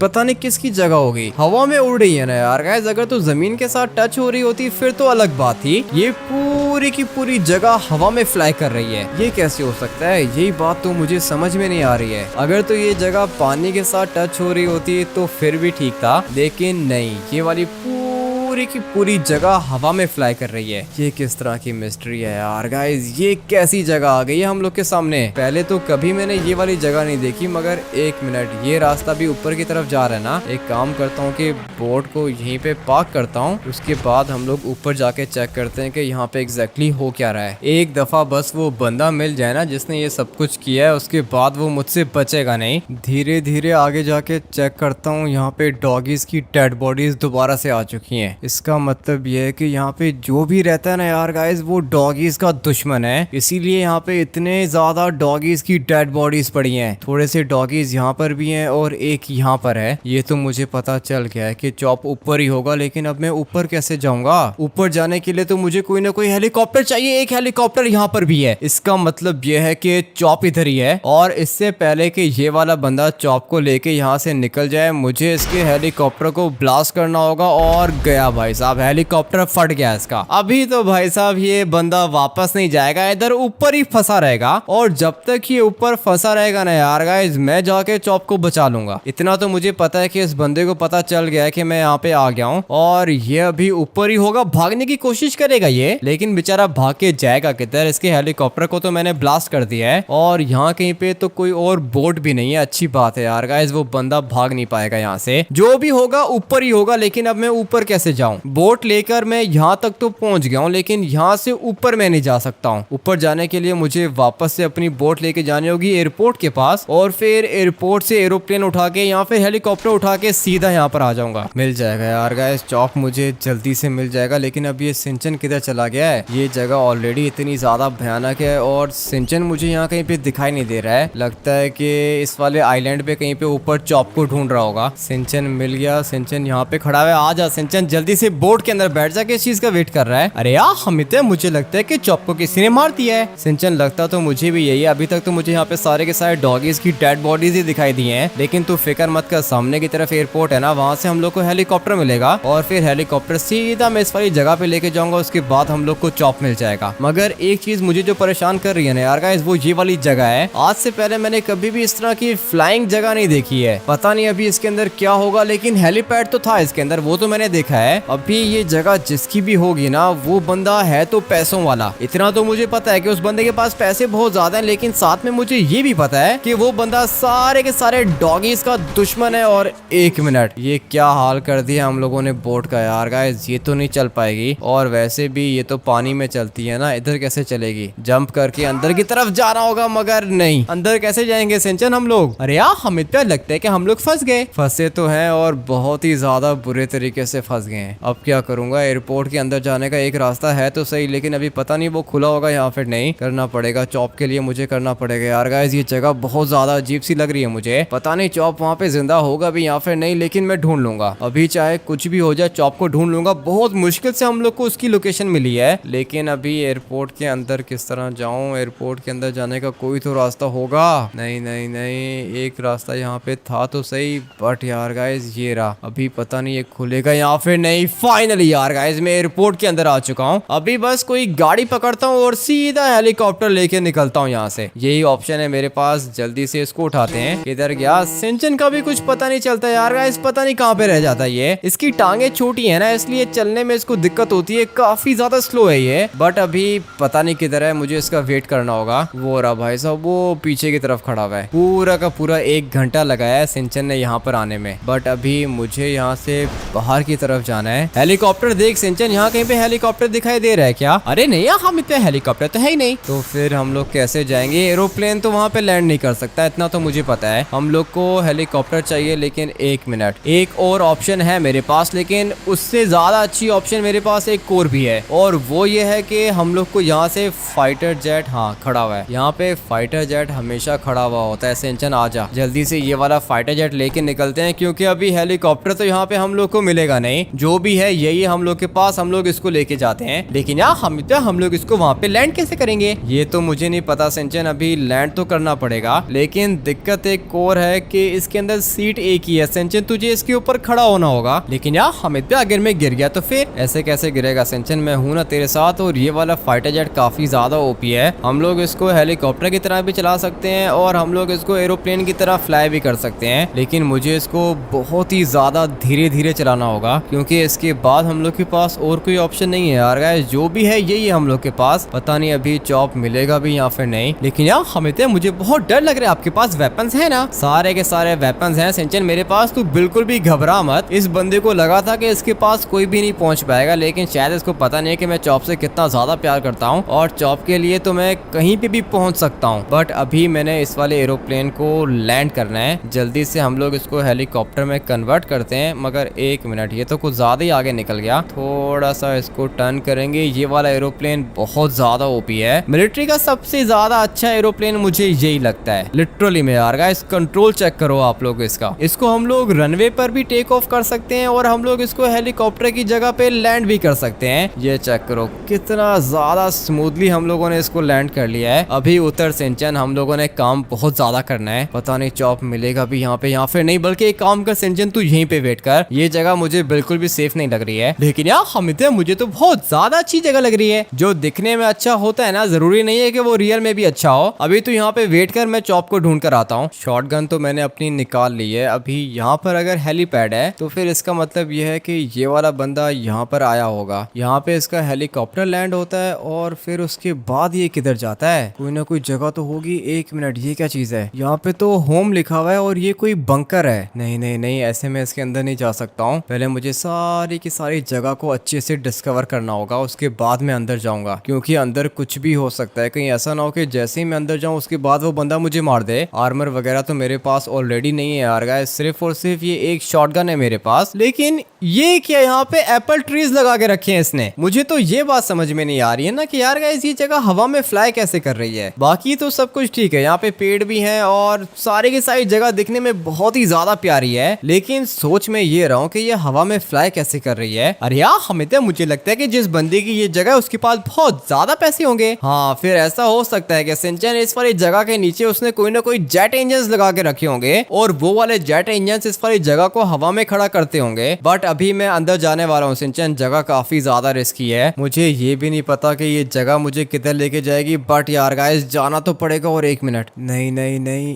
पता नहीं किसकी जगह होगी। हवा में उड़ रही है ना यार गाइस। अगर तो जमीन के साथ टच हो रही होती फिर तो अलग बात थी। ये पूरी की पूरी जगह हवा में फ्लाई कर रही है। ये कैसे हो सकता है? यही बात तो मुझे समझ में नहीं आ रही है। अगर तो ये जगह पानी के साथ टच हो रही होती तो फिर भी ठीक था, लेकिन नहीं, ये वाली पूरी की पूरी जगह हवा में फ्लाई कर रही है। ये किस तरह की मिस्ट्री है यार गाइस? ये कैसी जगह आ गई है हम लोग के सामने? पहले तो कभी मैंने ये वाली जगह नहीं देखी। मगर एक मिनट, ये रास्ता भी ऊपर की तरफ जा रहा है ना। एक काम करता हूँ कि बोट को यहीं पे पार्क करता हूँ, उसके बाद हम लोग ऊपर जाके चेक करते हैं कि यहाँ पे एग्जैक्टली हो क्या रहा है। एक दफा बस वो बंदा मिल जाए ना जिसने ये सब कुछ किया है, उसके बाद वो मुझसे बचेगा नहीं। धीरे धीरे आगे जाके चेक करता हूँ। यहाँ पे डॉगीज की डेड बॉडीज दोबारा से आ चुकी हैं। इसका मतलब ये है कि यहाँ पे जो भी रहता है ना यार गाइस, वो डॉगीज का दुश्मन है। इसीलिए यहाँ पे इतने ज्यादा डॉगीज की डेड बॉडीज पड़ी हैं। थोड़े से डॉगीज यहाँ पर भी हैं और एक यहाँ पर है। ये तो मुझे पता चल गया है कि चॉप ऊपर ही होगा। लेकिन अब मैं ऊपर कैसे जाऊंगा? ऊपर जाने के लिए तो मुझे कोई ना कोई हेलीकॉप्टर चाहिए। एक हेलीकॉप्टर यहाँ पर भी है। इसका मतलब ये है कि चॉप इधर ही है। और इससे पहले कि ये वाला बंदा चॉप को लेके यहाँ से निकल जाए, मुझे इसके हेलीकॉप्टर को ब्लास्ट करना होगा। और गया भाई साहब, हेलीकॉप्टर फट गया इसका। अभी तो भाई साहब ये बंदा वापस नहीं जाएगा, इधर ऊपर ही फंसा रहेगा। और जब तक ये ऊपर फंसा रहेगा ना यार गाइस, मैं जाके चॉप को बचा लूंगा। इतना तो मुझे पता है कि इस बंदे को पता चल गया है कि मैं यहाँ पे आ गया हूँ और ये अभी ऊपर ही होगा। भागने की कोशिश करेगा ये, लेकिन बेचारा भाग के जाएगा किधर? इसके हेलीकॉप्टर को तो मैंने ब्लास्ट कर दिया है और यहाँ कहीं पे तो कोई और बोट भी नहीं है। अच्छी बात है यार गाइस, वो बंदा भाग नहीं पाएगा यहाँ से। जो भी होगा ऊपर ही होगा। लेकिन अब मैं ऊपर कैसे जाऊँ? बोट लेकर मैं यहाँ तक तो पहुंच गया हूँ, लेकिन यहाँ से ऊपर मैं नहीं जा सकता हूँ। ऊपर जाने के लिए मुझे वापस से अपनी बोट लेके जानी होगी एयरपोर्ट के पास, और फिर एयरपोर्ट से एरोप्लेन उठा के या फिर हेलीकॉप्टर उठा के सीधा यहाँ पर आ जाऊंगा। मिल जाएगा यार गाइस, चॉप मुझे जल्दी से मिल जाएगा। लेकिन अब ये सिंचन किधर चला गया है? ये जगह ऑलरेडी इतनी ज्यादा भयानक है और सिंचन मुझे यहाँ कहीं पे दिखाई नहीं दे रहा है। लगता है कि इस वाले आइलैंड पे कहीं पे ऊपर चॉप को ढूंढ रहा होगा। सिंचन मिल गया। सिंचन यहाँ पे खड़ा है। आ जा सिंचन, जल्दी से बोट के अंदर बैठ जा। किस चीज का वेट कर रहा है? अरे यार हमित, मुझे लगता है कि चॉप को किसी ने मार दिया है। सिंचन, लगता तो मुझे भी यही है। अभी तक तो मुझे यहाँ पे सारे के सारे डॉगीज की डेड बॉडीज ही दिखाई दी हैं। लेकिन तू फिक्र मत कर, सामने की तरफ एयरपोर्ट है ना, वहाँ से हम लोग को हेलीकॉप्टर मिलेगा और फिर हेलीकॉप्टर सीधा मैं इस वाली जगह पे लेके जाऊंगा। उसके बाद हम लोग को चॉप मिल जाएगा। मगर एक चीज मुझे जो परेशान कर रही है ना यार गाइस, वो ये वाली जगह है। आज से पहले मैंने कभी भी इस तरह की फ्लाइंग जगह नहीं देखी है। पता नहीं अभी इसके अंदर क्या होगा, लेकिन हेलीपैड तो था इसके अंदर, वो तो मैंने देखा है। अभी ये जगह जिसकी भी होगी ना, वो बंदा है तो पैसों वाला। इतना तो मुझे पता है कि उस बंदे के पास पैसे बहुत ज्यादा हैं। लेकिन साथ में मुझे ये भी पता है कि वो बंदा सारे के सारे डॉगीज का दुश्मन है। और एक मिनट, ये क्या हाल कर दिया हम लोगों ने बोट का यार गाइस, ये तो नहीं चल पाएगी। और वैसे भी ये तो पानी में चलती है ना, इधर कैसे चलेगी? जंप करके अंदर की तरफ जाना होगा। मगर नहीं, अंदर कैसे जाएंगे सिंचन हम लोग? अरे यार हमें तो लगता है कि हम लोग फंस गए। फंसे तो हैं और बहुत ही ज्यादा बुरे तरीके से फंस गए हैं। अब क्या करूंगा, एयरपोर्ट के अंदर जाने का एक रास्ता है तो सही, लेकिन अभी पता नहीं वो खुला होगा या फिर नहीं। करना पड़ेगा, चॉप के लिए मुझे करना पड़ेगा। यार गाइस ये जगह बहुत ज्यादा अजीब सी लग रही है मुझे, पता नहीं चॉप वहाँ पे जिंदा होगा भी या फिर नहीं, लेकिन मैं ढूंढ लूंगा। अभी चाहे कुछ भी हो जाए चॉप को ढूंढ लूंगा। बहुत मुश्किल से हम लोग को उसकी लोकेशन मिली है, लेकिन अभी एयरपोर्ट के अंदर किस तरह जाऊं? एयरपोर्ट के अंदर जाने का कोई तो रास्ता होगा। नहीं नहीं नहीं, एक रास्ता यहाँ पे था तो सही, बट यार गाइस ये रहा। अभी पता नहीं ये खुलेगा या फिर नहीं। फाइनली यार गाइस मैं एयरपोर्ट के अंदर आ चुका हूँ। अभी बस कोई गाड़ी पकड़ता हूँ और सीधा हेलीकॉप्टर लेके निकलता हूँ यहाँ से। यही ऑप्शन है मेरे पास, जल्दी से इसको उठाते हैं। किधर गया? सिंचन का भी कुछ पता नहीं चलता यार गाइस, पता नहीं कहाँ पे रह जाता है ये। इसकी टांगे छोटी है ना, इसलिए चलने में इसको दिक्कत होती है, काफी ज्यादा स्लो है ये। बट अभी पता नहीं किधर है, मुझे इसका वेट करना होगा। वो रहा भाई साहब, वो पीछे की तरफ खड़ा हुआ है। पूरा का पूरा 1 घंटा लगाया है सिंचन ने यहाँ पर आने में, बट अभी मुझे यहाँ से बाहर की तरफ जाना है। हेलीकॉप्टर देख सिंचन, यहाँ कहीं पे हेलीकॉप्टर दिखाई दे रहा है क्या? अरे नहीं यार, हम इतने हेलीकॉप्टर तो है ही नहीं। तो फिर हम लोग कैसे जाएंगे? एरोप्लेन तो वहाँ पे लैंड नहीं कर सकता, इतना तो मुझे पता है। हम लोग को हेलीकॉप्टर चाहिए, लेकिन 1 मिनट, एक और ऑप्शन है मेरे पास, लेकिन उससे ज्यादा अच्छी ऑप्शन मेरे पास एक और भी है, और वो ये है कि हम लोग को यहाँ से फाइटर जेट, हाँ खड़ा हुआ है यहाँ पे, फाइटर जेट हमेशा खड़ा हुआ होता है। सिंचन आजा, जल्दी से ये वाला फाइटर जेट लेके निकलते हैं, क्योंकि अभी हेलीकॉप्टर तो यहाँ पे हम लोग को मिलेगा नहीं। जो भी है यही हम लोग के पास, हम लोग इसको लेके जाते हैं। लेकिन यार हम लोग इसको वहाँ पे लैंड कैसे करेंगे ये तो मुझे नहीं पता सिंचन। अभी लैंड तो करना पड़ेगा, लेकिन दिक्कत एक और है कि इसके अंदर सीट एक ही है। सिंचन तुझे इसके ऊपर खड़ा होना होगा, लेकिन यार हमिद पे अगर मैं गिर गया तो फिर ऐसे कैसे गिरेगा? सिंचन मैं हूं ना तेरे साथ, और ये वाला फाइटर जेट काफी ज्यादा ओपी है। हम लोग इसको हेलीकॉप्टर की तरह भी चला सकते हैं और हम लोग इसको एरोप्लेन की तरह फ्लाई भी कर सकते हैं, लेकिन मुझे इसको बहुत ही ज्यादा धीरे धीरे चलाना होगा, क्योंकि इसके बाद हम लोग के पास और कोई ऑप्शन नहीं है। यार गाइस जो भी है यही है हम लोग के पास, पता नहीं अभी चॉप मिलेगा भी या फिर नहीं। लेकिन यार हमिद मुझे बहुत डर लग रहा है। आपके पास वेपन्स है ना? सारे के सारे वेपन्स हैं सिंचन मेरे पास, तू बिल्कुल भी घबरा मत। इस बंदे को लगा था कि इसके पास कोई भी नहीं पहुंच पाएगा, लेकिन शायद इसको पता नहीं है कि मैं चॉप से कितना ज्यादा प्यार करता हूं, और चॉप के लिए तो मैं कहीं पे भी पहुंच सकता हूं। बट अभी मैंने इस वाले एरोप्लेन को लैंड करना है। जल्दी से हम लोग इसको हेलीकॉप्टर में कन्वर्ट करते हैं, मगर 1 मिनट, ये तो कुछ ज्यादा ही आगे निकल गया। थोड़ा सा इसको टर्न करेंगे। ये वाला एरोप्लेन बहुत ज्यादा ओपी है, मिलिट्री का सबसे ज्यादा अच्छा एरोप्लेन मुझे यही लगता है लिटरली में। यार गाइस कंट्रोल चेक करो आप लोग इसका। इसको हम लोग रनवे पर भी टेक ऑफ कर सकते हैं, और हम लोग इसको हेलीकॉप्टर की जगह पे लैंड भी कर सकते हैं। ये चेक करो कितना ज्यादा स्मूथली हम लोगों ने इसको लैंड कर लिया है। अभी उतर सिंचन, हम लोगों ने काम बहुत ज्यादा करना है। पता नहीं चॉप मिलेगा भी यहाँ पे या फिर नहीं, बल्कि एक काम कर सिंचन तू यहीं पे वेट कर। ये जगह मुझे बिल्कुल भी सेफ नहीं लग रही है, लेकिन यार हमिद मुझे तो बहुत ज्यादा अच्छी जगह लग रही है। जो दिखने में अच्छा होता है ना, जरूरी नहीं है कि वो रियल में भी अच्छा हो। अभी तो यहाँ पे वेट कर, मैं चॉप को ढूंढ कर आता हूँ। शॉटगन तो मैंने अपनी निकाल ली है। अभी यहाँ पर अगर हेलीपैड है तो फिर इसका मतलब ये है कि ये वाला बंदा यहाँ पर आया होगा। यहाँ पे इसका हेलीकॉप्टर लैंड होता है, और फिर उसके बाद ये किधर जाता है? कोई ना कोई जगह तो होगी। 1 मिनट, ये क्या चीज है? यहाँ पे तो होम लिखा हुआ है, और ये कोई बंकर है। नहीं नहीं नहीं, ऐसे में इसके अंदर नहीं जा सकता हूँ। पहले मुझे सारी की सारी जगह को अच्छे से डिस्कवर करना होगा, उसके बाद मैं अंदर जाऊंगा, क्योंकि अंदर कुछ भी हो सकता है। कहीं ऐसा ना हो कि जैसे ही मैं अंदर जाऊं उसके बाद वो बंदा मुझे मार दे। आर्मर वगैरह तो मेरे पास ऑलरेडी नहीं है यार गाइस, सिर्फ और सिर्फ ये एक शॉटगन है मेरे पास। लेकिन ये क्या यहाँ पे एप्पल ट्रीज लगा के रखे हैं इसने? मुझे तो ये बात समझ में नहीं आ रही है ना कि यार गाइस ये जगह हवा में फ्लाई कैसे कर रही है। बाकी तो सब कुछ ठीक है, यहाँ पे पेड़ भी हैं और सारी की सारी जगह दिखने में बहुत ही ज्यादा प्यारी है, लेकिन सोच में ये रहा हूँ कि ये हवा में फ्लाई कैसे कर रही है। अरे यार हमें तो मुझे लगता है कि जिस बंदे की ये जगह है उसके पास बहुत ज्यादा पैसे होंगे। हाँ फिर ऐसा हो सकता है कि सिंचन इस वाली जगह के नीचे उसने कोई ना कोई जेट इंजन लगा के रखे होंगे, और वो वाले जेट इंजन इस वाली जगह को हवा में खड़ा करते होंगे। बट अभी मैं अंदर जाने वाला हूँ सिंचन, जगह काफी ज्यादा रिस्की है। मुझे ये भी नहीं पता कि ये जगह मुझे किधर लेके जाएगी, बट यार गाइस जाना तो पड़ेगा। और 1 मिनट, नहीं नहीं नहीं,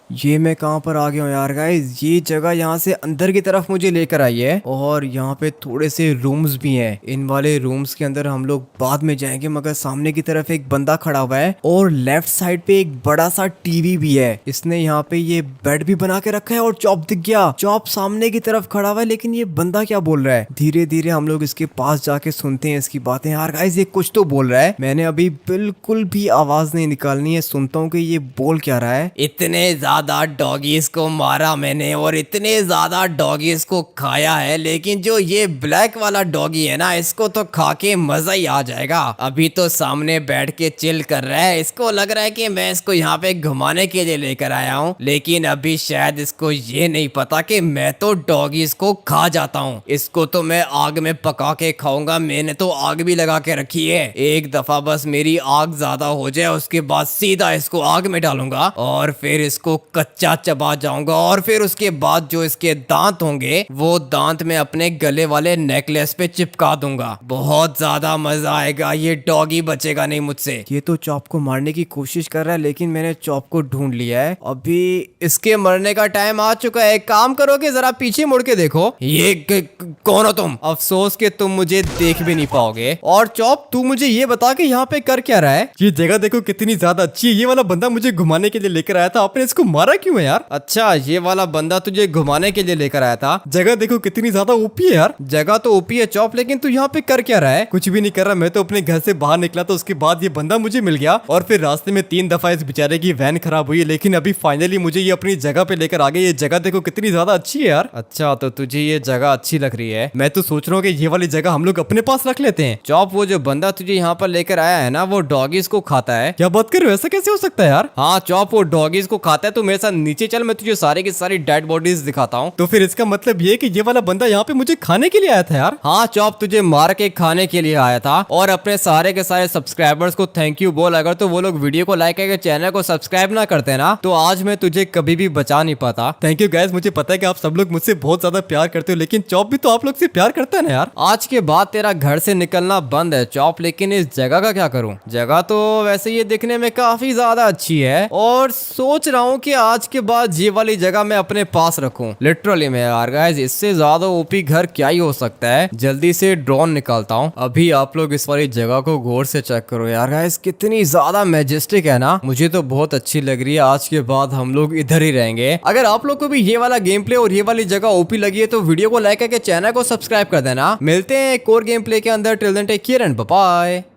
ये मैं कहाँ पर आ गया हूँ यार गाइस? ये जगह यहाँ से अंदर की तरफ मुझे लेकर आई है, और यहाँ पे थोड़े से रूम्स भी हैं। इन वाले रूम्स के अंदर हम लोग बाद में जाएंगे, मगर सामने की तरफ एक बंदा खड़ा हुआ है, और लेफ्ट साइड पे एक बड़ा सा टीवी भी है। इसने यहाँ पे ये बेड भी बना के रखा है, और चॉप दिख गया। चॉप सामने की तरफ खड़ा हुआ है, लेकिन ये बंदा क्या बोल रहा है? धीरे धीरे हम लोग इसके पास जाके सुनते हैं इसकी बातें। यार गाइस ये कुछ तो बोल रहा है, मैंने अभी बिल्कुल भी आवाज नहीं निकालनी है, सुनता हूँ कि ये बोल क्या रहा है। इतने ज्यादा डॉगीज को मारा मैंने और इतने ज्यादा डॉगीज को खाया है, लेकिन जो ये ब्लैक वाला डॉगी है ना, इसको तो खा के मजा ही आ जाएगा। अभी तो सामने बैठ के चिल कर रहा है, इसको लग रहा है कि मैं इसको यहाँ पे घुमाने के लिए लेकर आया हूँ, लेकिन अभी शायद इसको ये नहीं पता कि मैं तो डॉगीज को खा जाता हूँ। इसको तो मैं आग में पका के खाऊंगा, मैंने तो आग भी लगा के रखी है। एक दफा बस मेरी आग ज्यादा हो जाए, उसके बाद सीधा इसको आग में डालूंगा और फिर इसको कच्चा चबा जाऊंगा, और फिर उसके बाद जो इसके दांत होंगे वो दांत में अपने गले वाले नेकलेस पे चिपका दूंगा। बहुत ज्यादा मजा आएगा, ये डॉगी बचेगा नहीं मुझसे। ये तो चॉप को मारने की कोशिश कर रहा है, लेकिन मैंने चॉप को ढूंढ लिया है। अभी इसके मरने का टाइम आ चुका है। एक काम करोगे, जरा पीछे मुड़ के देखो। ये कौन हो तुम? अफसोस कि तुम मुझे देख भी नहीं पाओगे। और चॉप, तू मुझे ये बता कि यहाँ पे कर क्या रहा है? ये जगह देखो कितनी ज्यादा अच्छी है। ये वाला बंदा मुझे घुमाने के लिए लेकर आया था, आपने इसको मारा क्यों है यार? अच्छा, ये वाला बंदा तुझे घुमाने के लिए लेकर आया था। जगह देखो कितनी ज्यादा ओपी है यार। जगह तो ओपी है चॉप, लेकिन तू यहाँ पे कर क्या रहा है? कुछ भी नहीं कर रहा, मैं तो अपने घर से बाहर निकला तो उसके बाद ये बंदा मुझे मिल गया, और फिर रास्ते में 3 दफा इस बेचारे की वैन खराब हुई, लेकिन अभी फाइनली मुझे ये अपनी जगह पे लेकर आ गए। ये जगह देखो कितनी ज्यादा अच्छी है यार। अच्छा, तो तुझे ये जगह अच्छी लग रही है। मैं तो सोच रहा हूँ कि ये वाली जगह हम लोग अपने पास रख लेते हैं। चॉप, वो जो बंदा तुझे यहाँ पर लेकर आया है ना, वो डॉगीज को खाता है। क्या बात कर रहे हो? ऐसा कैसे हो सकता है यार? हाँ चॉप, वो डॉगीज को खाता है। तो मेरे साथ नीचे चल, मैं तुझे सारी की सारी डेड बॉडीज दिखाता हूँ। तो फिर इसका मतलब ये कि ये वाला बंदा यहाँ पे मुझे खाने के लिए आया था यार। हाँ चॉप, तुझे मार के खाने के लिए आया था। और अपने सारे के सारे सब्सक्राइबर्स को थैंक यू बोल। अगर तो वो लोग वीडियो को लाइक करके चैनल को सब्सक्राइब ना करते ना, तो आज मैं तुझे कभी भी बचा नहीं पाता। थैंक यू गाइस, मुझे पता है कि आप सब लोग मुझसे बहुत ज्यादा प्यार करते हो, लेकिन चॉप भी तो आप लोग से प्यार करता है ना यार। आज के बाद तेरा घर से निकलना बंद है चॉप, लेकिन इस जगह का क्या करूं? जगह तो वैसे ये दिखने में काफी ज्यादा अच्छी है, और सोच रहा हूँ कि आज के बाद ये वाली जगह मैं अपने पास रखूं। लिटरली में यार गाइस, इससे ज्यादा ओपी घर क्या ही हो सकता है। जल्दी से ड्रोन निकालता हूँ। अभी आप लोग इस वाली जगह को गौर से चेक करो यार गाइस, कितनी ज्यादा मैजेस्टिक है ना। मुझे तो बहुत अच्छी लग रही है। आज के बाद हम लोग इधर ही रहेंगे। अगर आप लोग को भी ये वाला गेम प्ले और ये वाली जगह ओपी लगी है तो वीडियो को लाइक करके चैनल को सब्सक्राइब कर देना। मिलते हैं एक और गेम प्ले के अंदर। Till then take care and bye bye.